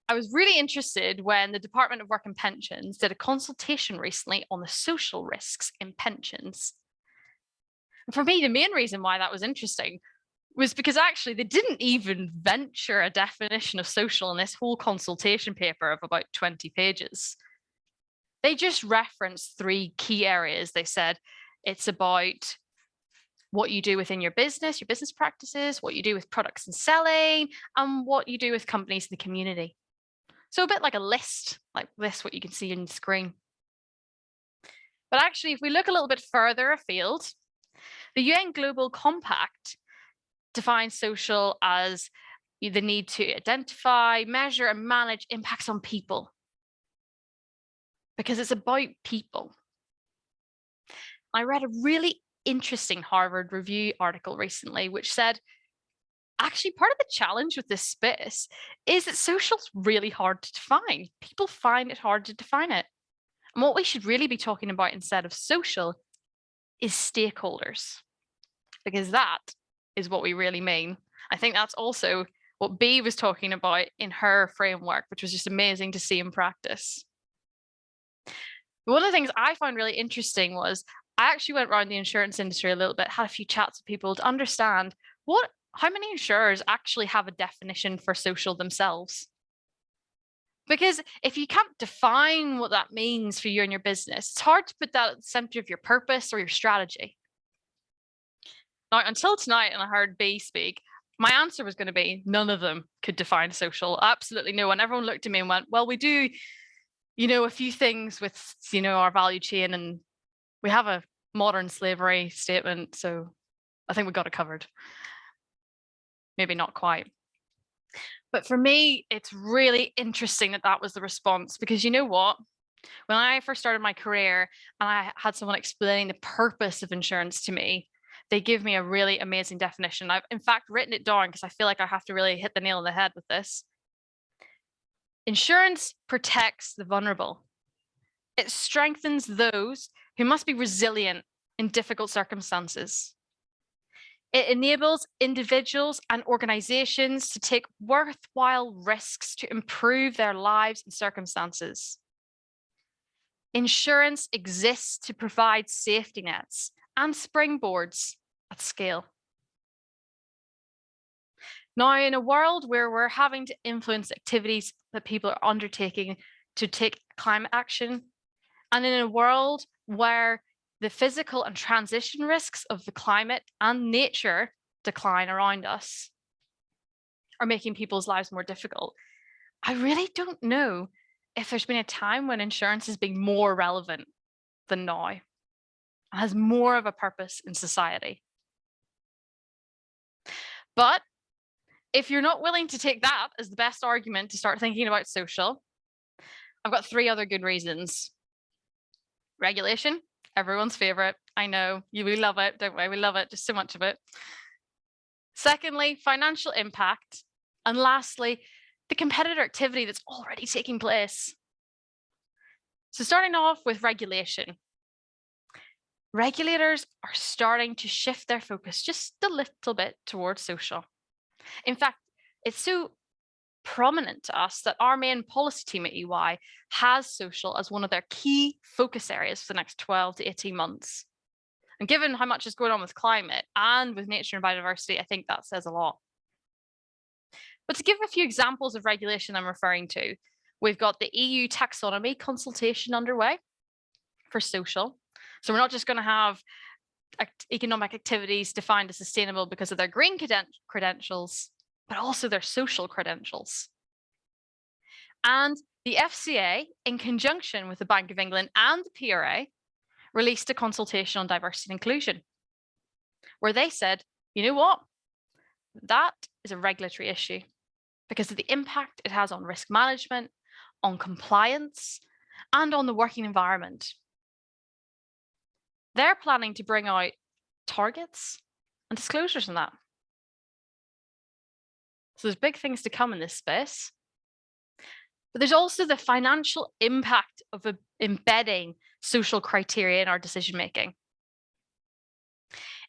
I was really interested when the Department of Work and Pensions did a consultation recently on the social risks in pensions. And for me, the main reason why that was interesting was because actually they didn't even venture a definition of social in this whole consultation paper of about 20 pages. They just referenced 3 key areas. They said it's about what you do within your business practices, what you do with products and selling, and what you do with companies in the community. So a bit like a list, like this, what you can see on the screen. But actually, if we look a little bit further afield, the UN Global Compact defines social as the need to identify, measure, and manage impacts on people. Because it's about people. I read a really interesting Harvard Review article recently, which said, actually, part of the challenge with this space is that social is really hard to define. People find it hard to define it. And what we should really be talking about instead of social is stakeholders, because that is what we really mean. I think that's also what Bea was talking about in her framework, which was just amazing to see in practice. One of the things I found really interesting was I actually went around the insurance industry a little bit, had a few chats with people to understand how many insurers actually have a definition for social themselves. Because if you can't define what that means for you and your business, it's hard to put that at the center of your purpose or your strategy. Now, until tonight, and I heard B speak, my answer was going to be none of them could define social. Absolutely no one. Everyone looked at me and went, well, we do, a few things with, our value chain, and we have a modern slavery statement. So I think we got it covered. Maybe not quite. But for me, it's really interesting that that was the response, because you know what? When I first started my career and I had someone explaining the purpose of insurance to me, they give me a really amazing definition. I've in fact written it down because I feel like I have to really hit the nail on the head with this. Insurance protects the vulnerable. It strengthens those who must be resilient in difficult circumstances. It enables individuals and organizations to take worthwhile risks to improve their lives and circumstances. Insurance exists to provide safety nets and springboards at scale. Now, in a world where we're having to influence activities that people are undertaking to take climate action, and in a world where the physical and transition risks of the climate and nature decline around us are making people's lives more difficult, I really don't know if there's been a time when insurance has been more relevant than now, and has more of a purpose in society. But if you're not willing to take that as the best argument to start thinking about social, I've got 3 other good reasons. Regulation, everyone's favorite. I know, we love it, don't we? We love it, just so much of it. Secondly, financial impact. And lastly, the competitor activity that's already taking place. So starting off with regulation. Regulators are starting to shift their focus just a little bit towards social. In fact, it's so prominent to us that our main policy team at EY has social as one of their key focus areas for the next 12 to 18 months. And given how much is going on with climate and with nature and biodiversity, I think that says a lot. But to give a few examples of regulation I'm referring to, we've got the EU taxonomy consultation underway for social. So we're not just going to have economic activities defined as sustainable because of their green credentials, but also their social credentials. And the FCA, in conjunction with the Bank of England and the PRA, released a consultation on diversity and inclusion, where they said, you know what? That is a regulatory issue because of the impact it has on risk management, on compliance, and on the working environment. They're planning to bring out targets and disclosures on that. So there's big things to come in this space. But there's also the financial impact of embedding social criteria in our decision making.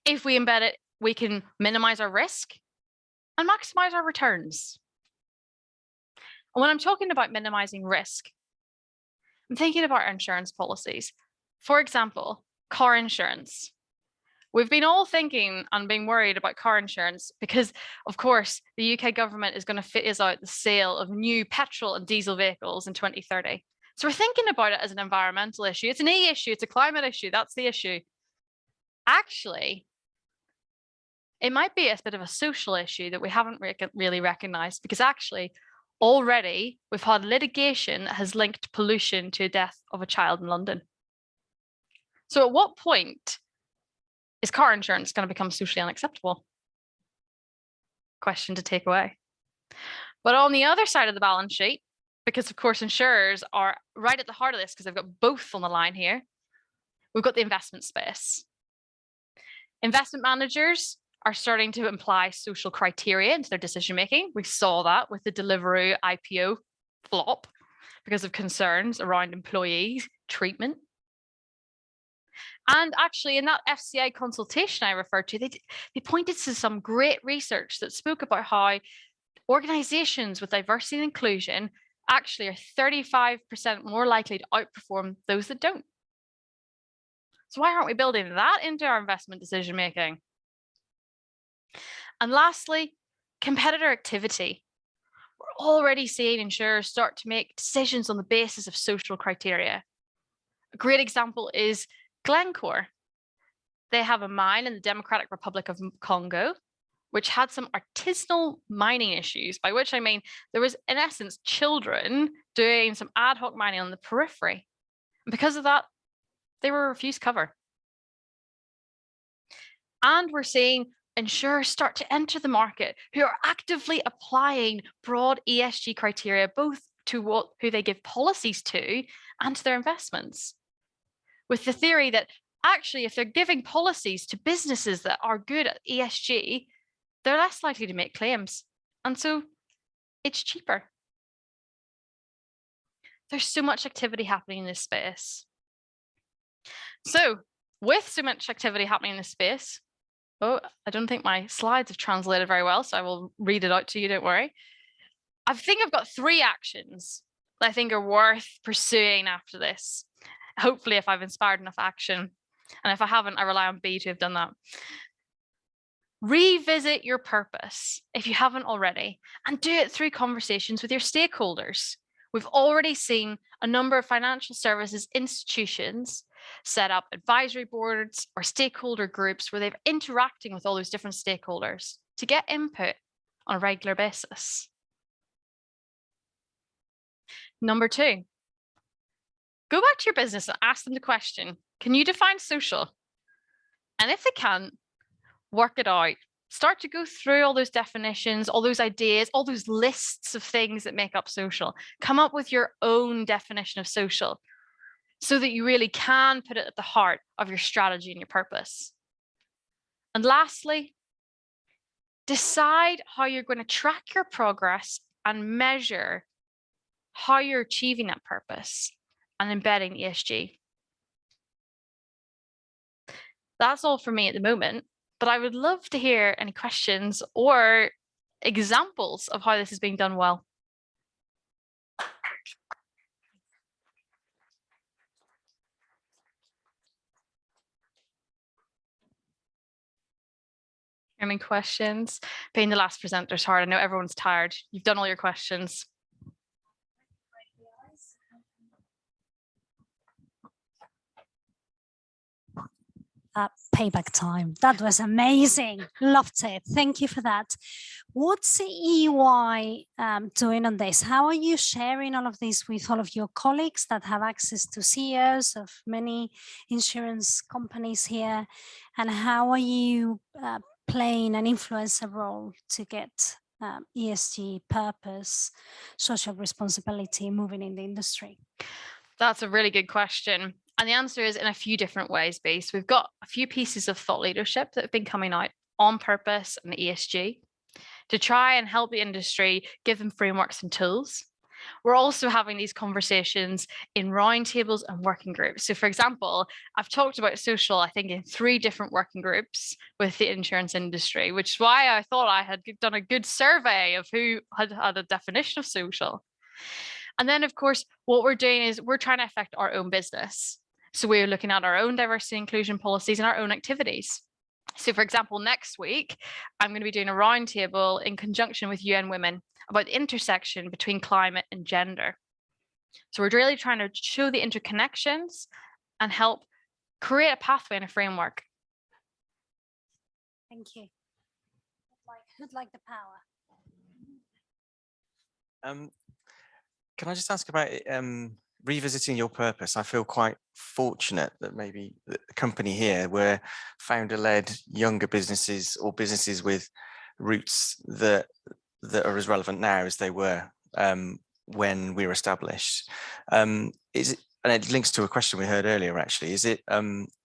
If we embed it, we can minimize our risk and maximize our returns. And when I'm talking about minimizing risk, I'm thinking about our insurance policies. For example, car insurance. We've been all thinking and being worried about car insurance because, of course, the UK government is going to phase out the sale of new petrol and diesel vehicles in 2030. So we're thinking about it as an environmental issue. It's an E issue, it's a climate issue, that's the issue. Actually, it might be a bit of a social issue that we haven't really recognized, because actually, already we've had litigation that has linked pollution to the death of a child in London. So at what point is car insurance going to become socially unacceptable? Question to take away. But on the other side of the balance sheet, because of course insurers are right at the heart of this because they've got both on the line here, we've got the investment space. Investment managers are starting to imply social criteria into their decision making. We saw that with the Deliveroo IPO flop because of concerns around employee treatment. And actually, in that FCA consultation I referred to, they pointed to some great research that spoke about how organizations with diversity and inclusion actually are 35% more likely to outperform those that don't. So why aren't we building that into our investment decision making? And lastly, competitor activity. We're already seeing insurers start to make decisions on the basis of social criteria. A great example is Glencore. They have a mine in the Democratic Republic of Congo, which had some artisanal mining issues, by which I mean there was, in essence, children doing some ad hoc mining on the periphery. And because of that, they were refused cover. And we're seeing insurers start to enter the market who are actively applying broad ESG criteria, both to who they give policies to and to their investments. With the theory that actually, if they're giving policies to businesses that are good at ESG, they're less likely to make claims. And so it's cheaper. There's so much activity happening in this space. So with so much activity happening in this space, oh, I don't think my slides have translated very well, so I will read it out to you, don't worry. I think I've got 3 actions that I think are worth pursuing after this. Hopefully, if I've inspired enough action. And if I haven't, I rely on B to have done that. Revisit your purpose if you haven't already, and do it through conversations with your stakeholders. We've already seen a number of financial services institutions set up advisory boards or stakeholder groups where they're interacting with all those different stakeholders to get input on a regular basis. Number 2, go back to your business and ask them the question, can you define social? And if they can't, work it out. Start to go through all those definitions, all those ideas, all those lists of things that make up social. Come up with your own definition of social so that you really can put it at the heart of your strategy and your purpose. And lastly, decide how you're going to track your progress and measure how you're achieving that purpose and embedding ESG. That's all for me at the moment, but I would love to hear any questions or examples of how this is being done well. Any questions? Being the last presenter is hard. I know everyone's tired. You've done all your questions. Payback time. That was amazing. Loved it. Thank you for that. What's EY doing on this? How are you sharing all of this with all of your colleagues that have access to CEOs of many insurance companies here? And how are you playing an influencer role to get ESG purpose, social responsibility moving in the industry? That's a really good question. And the answer is in a few different ways, Base. We've got a few pieces of thought leadership that have been coming out on purpose and ESG to try and help the industry, give them frameworks and tools. We're also having these conversations in roundtables and working groups. So for example, I've talked about social, I think in 3 different working groups with the insurance industry, which is why I thought I had done a good survey of who had a definition of social. And then of course, what we're doing is we're trying to affect our own business. So we're looking at our own diversity inclusion policies and our own activities. So for example, next week, I'm going to be doing a roundtable in conjunction with UN Women about the intersection between climate and gender. So we're really trying to show the interconnections and help create a pathway and a framework. Thank you. Who'd like the power? Can I just ask about revisiting your purpose? I feel quite fortunate that maybe the company here, we're founder-led younger businesses or businesses with roots that are as relevant now as they were when we were established. Is it, and it links to a question we heard earlier, actually, is it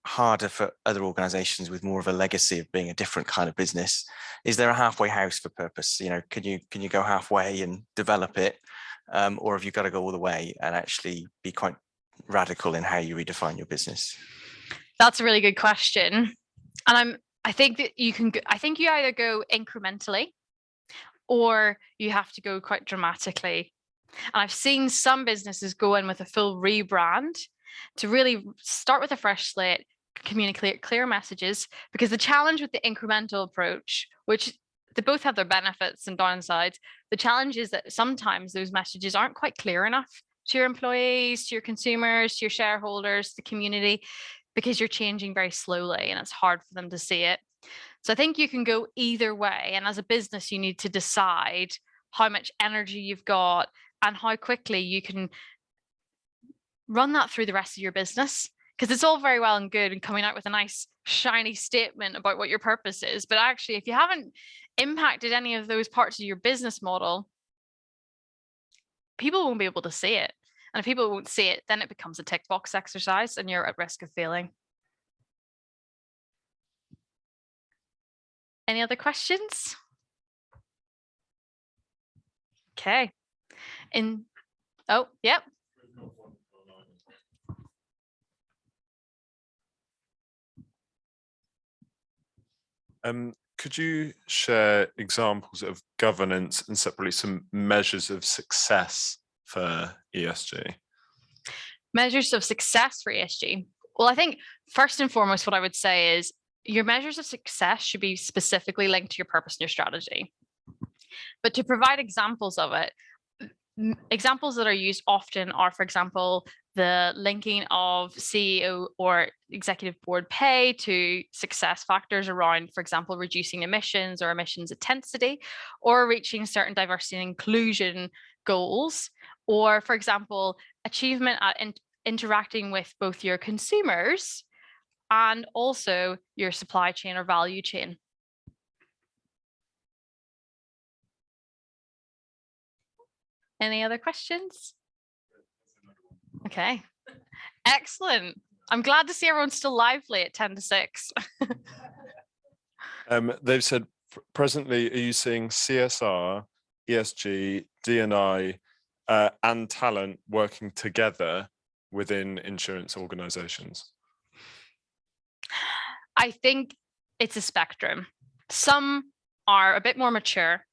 harder for other organizations with more of a legacy of being a different kind of business? Is there a halfway house for purpose? You know, can you go halfway and develop it? Or have you got to go all the way and actually be quite radical in how you redefine your business? That's a really good question. And I think that you can, I think you either go incrementally or you have to go quite dramatically. And I've seen some businesses go in with a full rebrand to really start with a fresh slate, communicate clear messages, because the challenge with the incremental approach, which they both have their benefits and downsides, the challenge is that sometimes those messages aren't quite clear enough to your employees, to your consumers, to your shareholders, the community, because you're changing very slowly and it's hard for them to see it. So I think you can go either way. And as a business, you need to decide how much energy you've got and how quickly you can run that through the rest of your business. Because it's all very well and good and coming out with a nice shiny statement about what your purpose is. But actually, if you haven't impacted any of those parts of your business model, people won't be able to see it. And if people won't see it, then it becomes a tick box exercise and you're at risk of failing. Any other questions? Okay. Oh, yep. Could you share examples of governance and separately some measures of success for ESG? Measures of success for ESG. Well, I think first and foremost, what I would say is your measures of success should be specifically linked to your purpose and your strategy. But to provide examples of it, examples that are used often are, for example, the linking of CEO or executive board pay to success factors around, for example, reducing emissions or emissions intensity, or reaching certain diversity and inclusion goals, or, for example, achievement at interacting with both your consumers and also your supply chain or value chain. Any other questions? Okay, excellent. I'm glad to see everyone's still lively at 10 to 6. They've said, presently, are you seeing CSR, ESG, D&I, and talent working together within insurance organizations? I think it's a spectrum. Some are a bit more mature.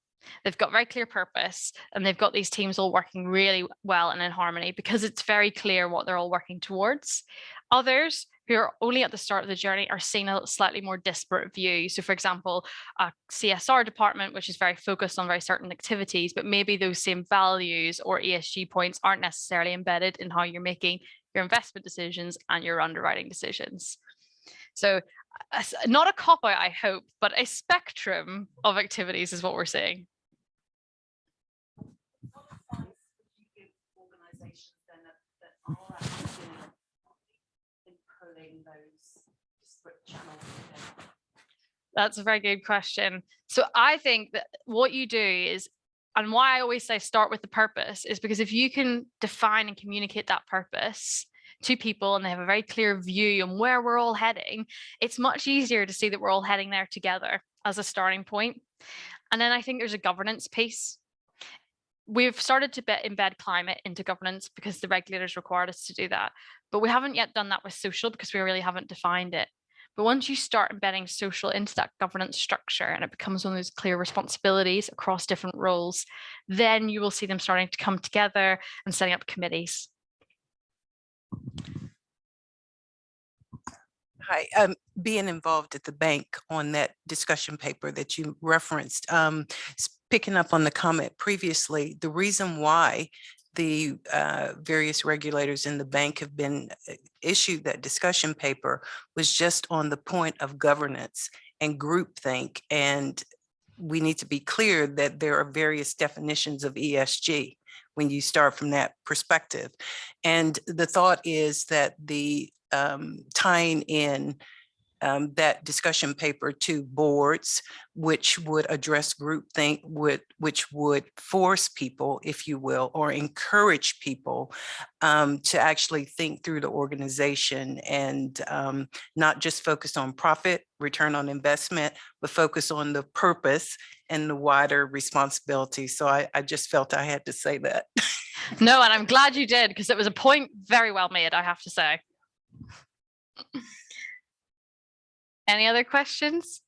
They've got very clear purpose and they've got these teams all working really well and in harmony because it's very clear what they're all working towards. Others who are only at the start of the journey are seeing a slightly more disparate view. So for example, a CSR department, which is very focused on very certain activities, but maybe those same values or ESG points aren't necessarily embedded in how you're making your investment decisions and your underwriting decisions. So not a cop-out, I hope, but a spectrum of activities is what we're seeing. That's a very good question. So I think that what you do is, and why I always say start with the purpose, is because if you can define and communicate that purpose to people and they have a very clear view on where we're all heading, it's much easier to see that we're all heading there together as a starting point. And then I think there's a governance piece. We've started to embed climate into governance because the regulators required us to do that. But we haven't yet done that with social because we really haven't defined it. But once you start embedding social into that governance structure and it becomes one of those clear responsibilities across different roles, then you will see them starting to come together and setting up committees. Hi, being involved at the bank on that discussion paper that you referenced, picking up on the comment previously, the reason why the various regulators in the bank have been issued that discussion paper was just on the point of governance and groupthink. And we need to be clear that there are various definitions of ESG when you start from that perspective. And the thought is that the tying in that discussion paper to boards, which would address groupthink, which would force people, if you will, or encourage people to actually think through the organization and not just focus on profit, return on investment, but focus on the purpose and the wider responsibility. So I just felt I had to say that. No, and I'm glad you did, because it was a point very well made, I have to say. Any other questions?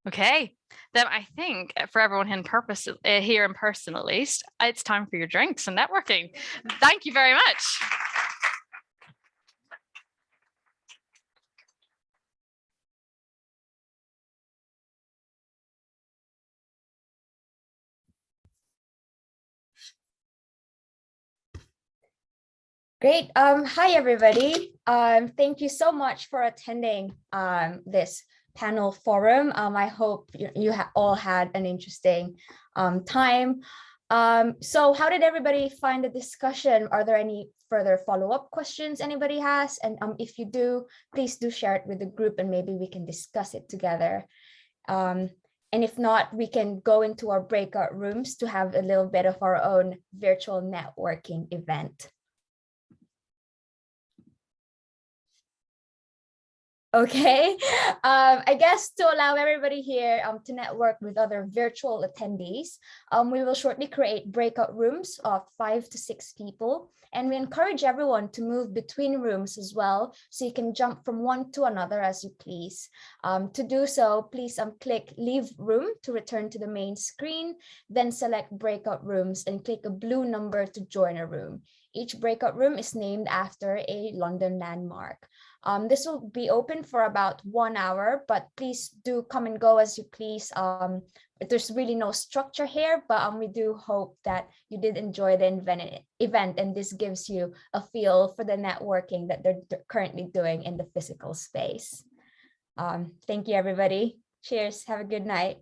Okay, then I think for everyone here in person at least, it's time for your drinks and networking. Thank you very much. Great. Hi, everybody. Thank you so much for attending this panel forum. I hope you all had an interesting time. So how did everybody find the discussion? Are there any further follow-up questions anybody has? And if you do, please do share it with the group and maybe we can discuss it together. And if not, we can go into our breakout rooms to have a little bit of our own virtual networking event. Okay, I guess to allow everybody here to network with other virtual attendees, we will shortly create breakout rooms of 5 to 6 people, and we encourage everyone to move between rooms as well, so you can jump from one to another as you please. To do so, please click Leave Room to return to the main screen, then select Breakout Rooms and click a blue number to join a room. Each breakout room is named after a London landmark. This will be open for about 1 hour, but please do come and go as you please. There's really no structure here, but we do hope that you did enjoy the event, and this gives you a feel for the networking that they're currently doing in the physical space. Thank you, everybody. Cheers. Have a good night.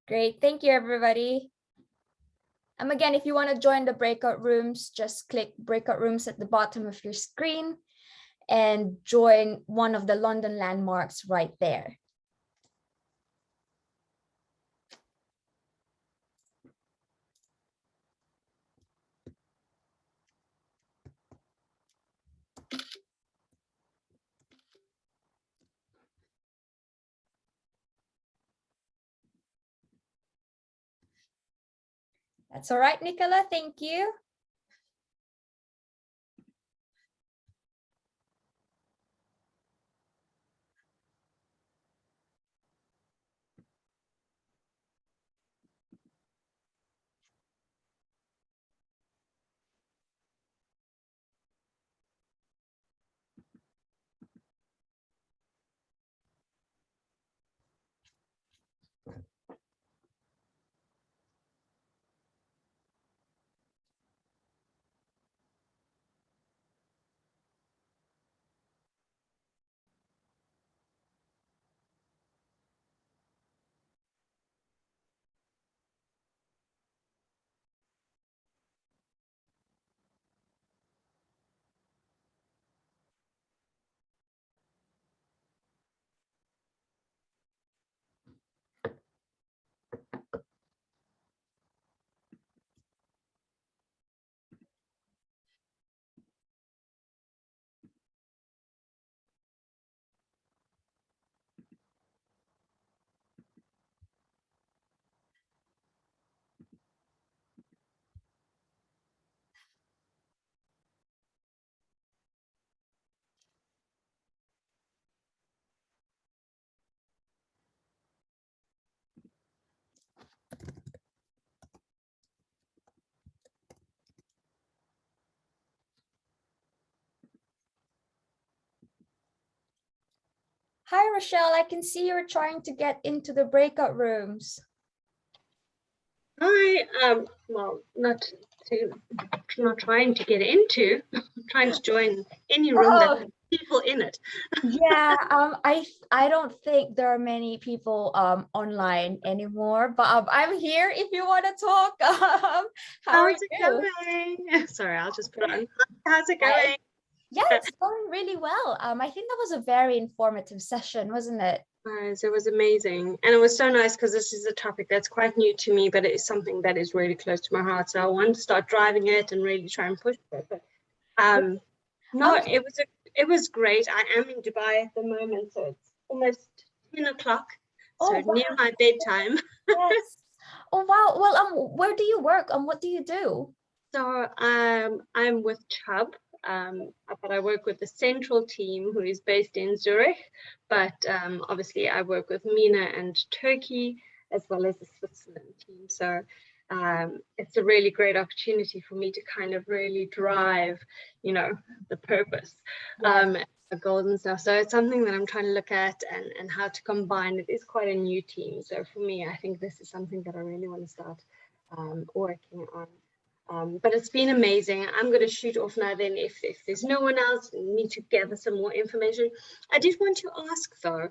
Great, thank you, everybody. Again, if you want to join the breakout rooms, just click breakout rooms at the bottom of your screen and join one of the London landmarks right there. That's all right, Nicola, thank you. Hi, Rochelle. I can see you're trying to get into the breakout rooms. Hi. Well, not trying to get into. I'm trying to join any room that has people in it. Yeah. I don't think there are many people online anymore, but I'm here if you want to talk. How are you? Going? Sorry, I'll just put on. How's it going? Yeah, it's going really well. I think that was a very informative session, wasn't it? It was amazing. And it was so nice because this is a topic that's quite new to me, but it is something that is really close to my heart. So I want to start driving it and really try and push it. But no, it was great. I am in Dubai at the moment, so it's almost 10 o'clock, Oh, so near my bedtime. Yes. Oh, wow. Well, where do you work? What do you do? So I'm with Chubb, but I work with the central team who is based in Zurich. But obviously I work with MENA and Turkey, as well as the Switzerland team. So it's a really great opportunity for me to kind of really drive, you know, the purpose, the goals and stuff. So it's something that I'm trying to look at and how to combine. It is quite a new team. So for me, I think this is something that I really want to start working on. But it's been amazing. I'm going to shoot off now then if there's no one else, need to gather some more information. I did want to ask though,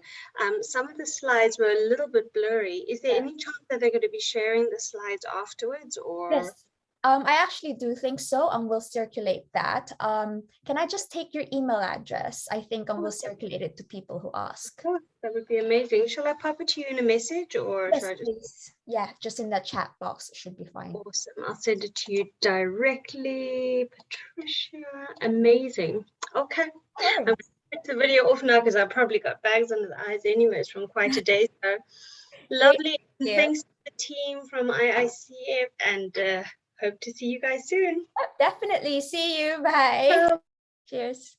some of the slides were a little bit blurry. Is there any chance that they're going to be sharing the slides afterwards or? Yes. I actually do think so, and we'll circulate that. Can I just take your email address? I think we'll circulate it to people who ask. Oh, that would be amazing. Shall I pop it to you in a message or Yes, should I just? please. Yeah, just in that chat box, it should be fine. Awesome. I'll send it to you directly, Patricia. Amazing. Okay. I'm going to take the video off now because I've probably got bags under the eyes anyways from quite a day. So lovely. Thanks to the team from IICF and hope to see you guys soon. Definitely. See you. Bye. Cheers.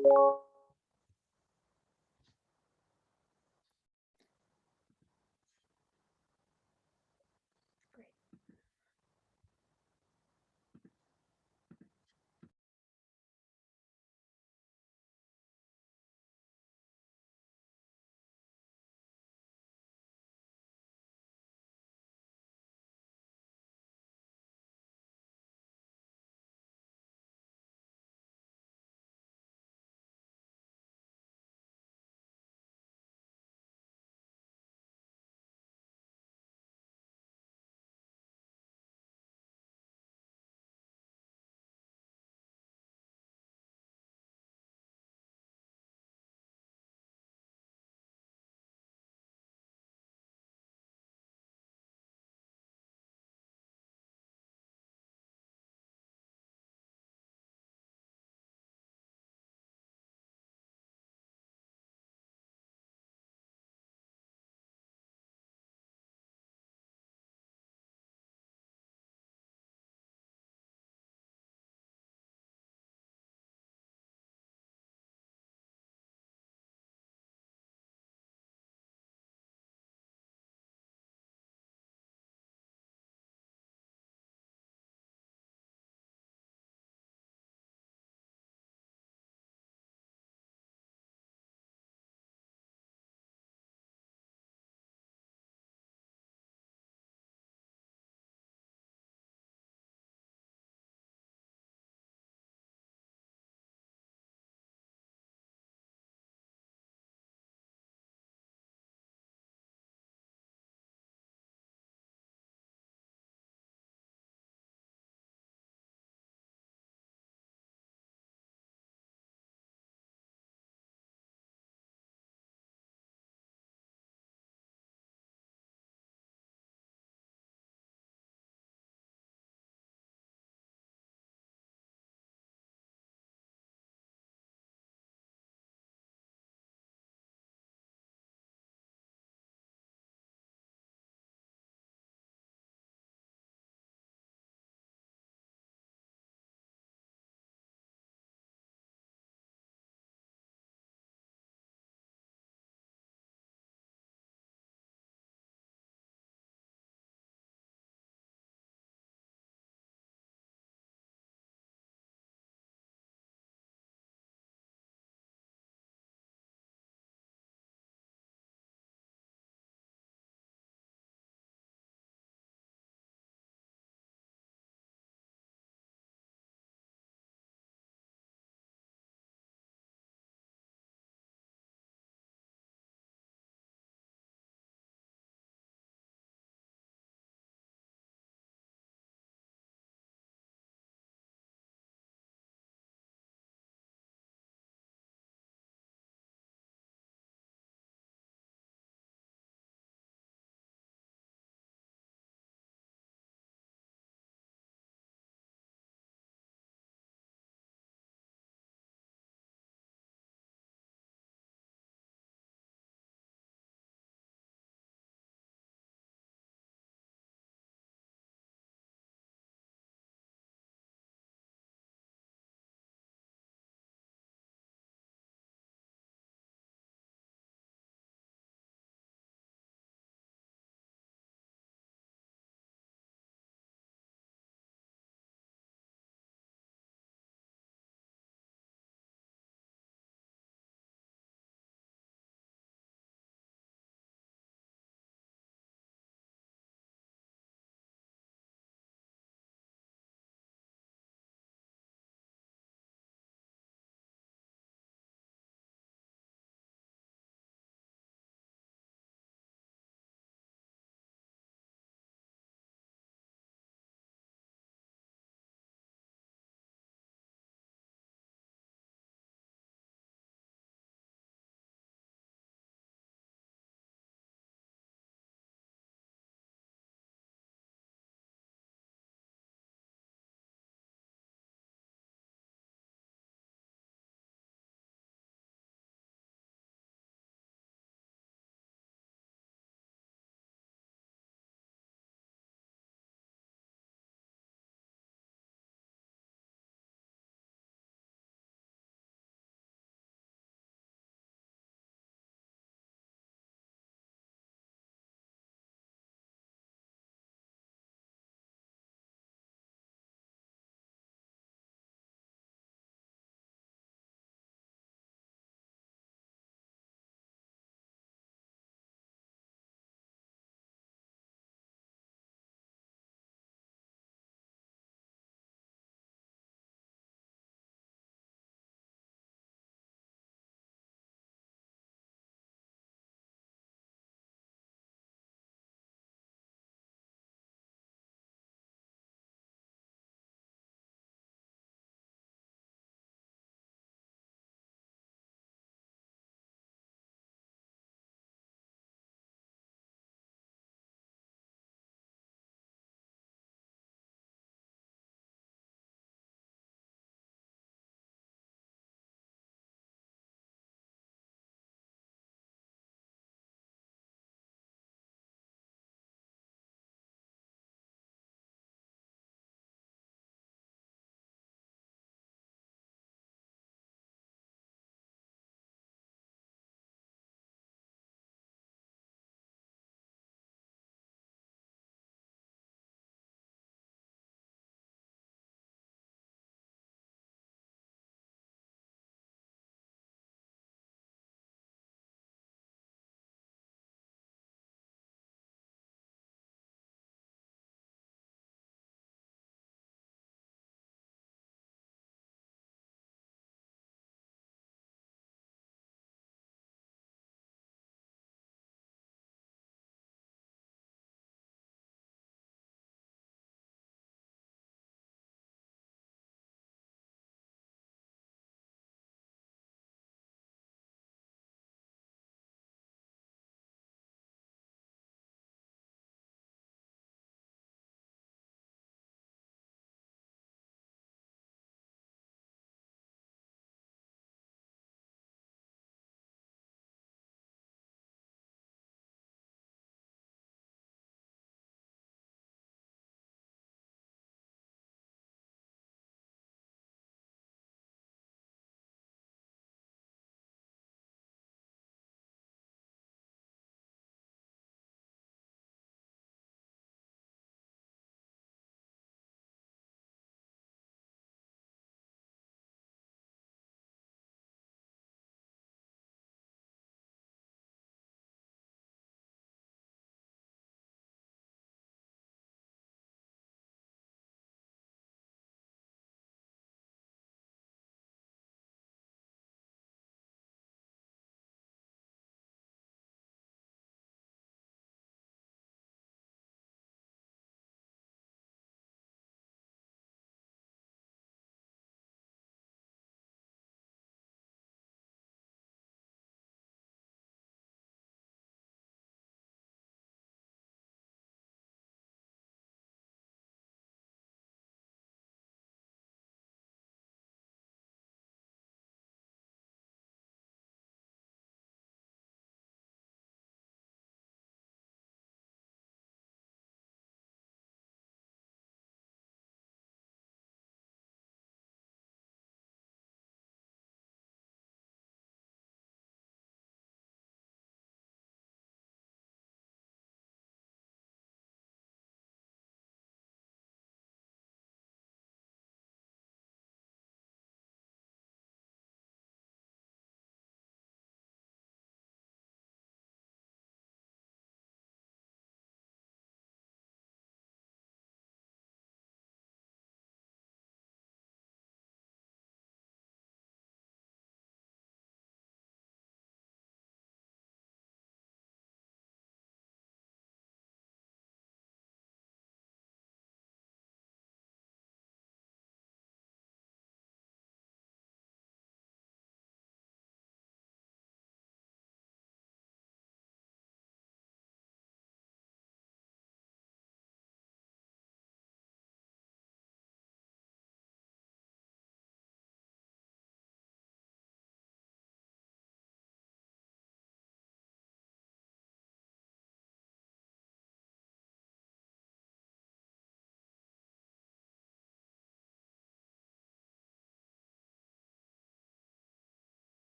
Well,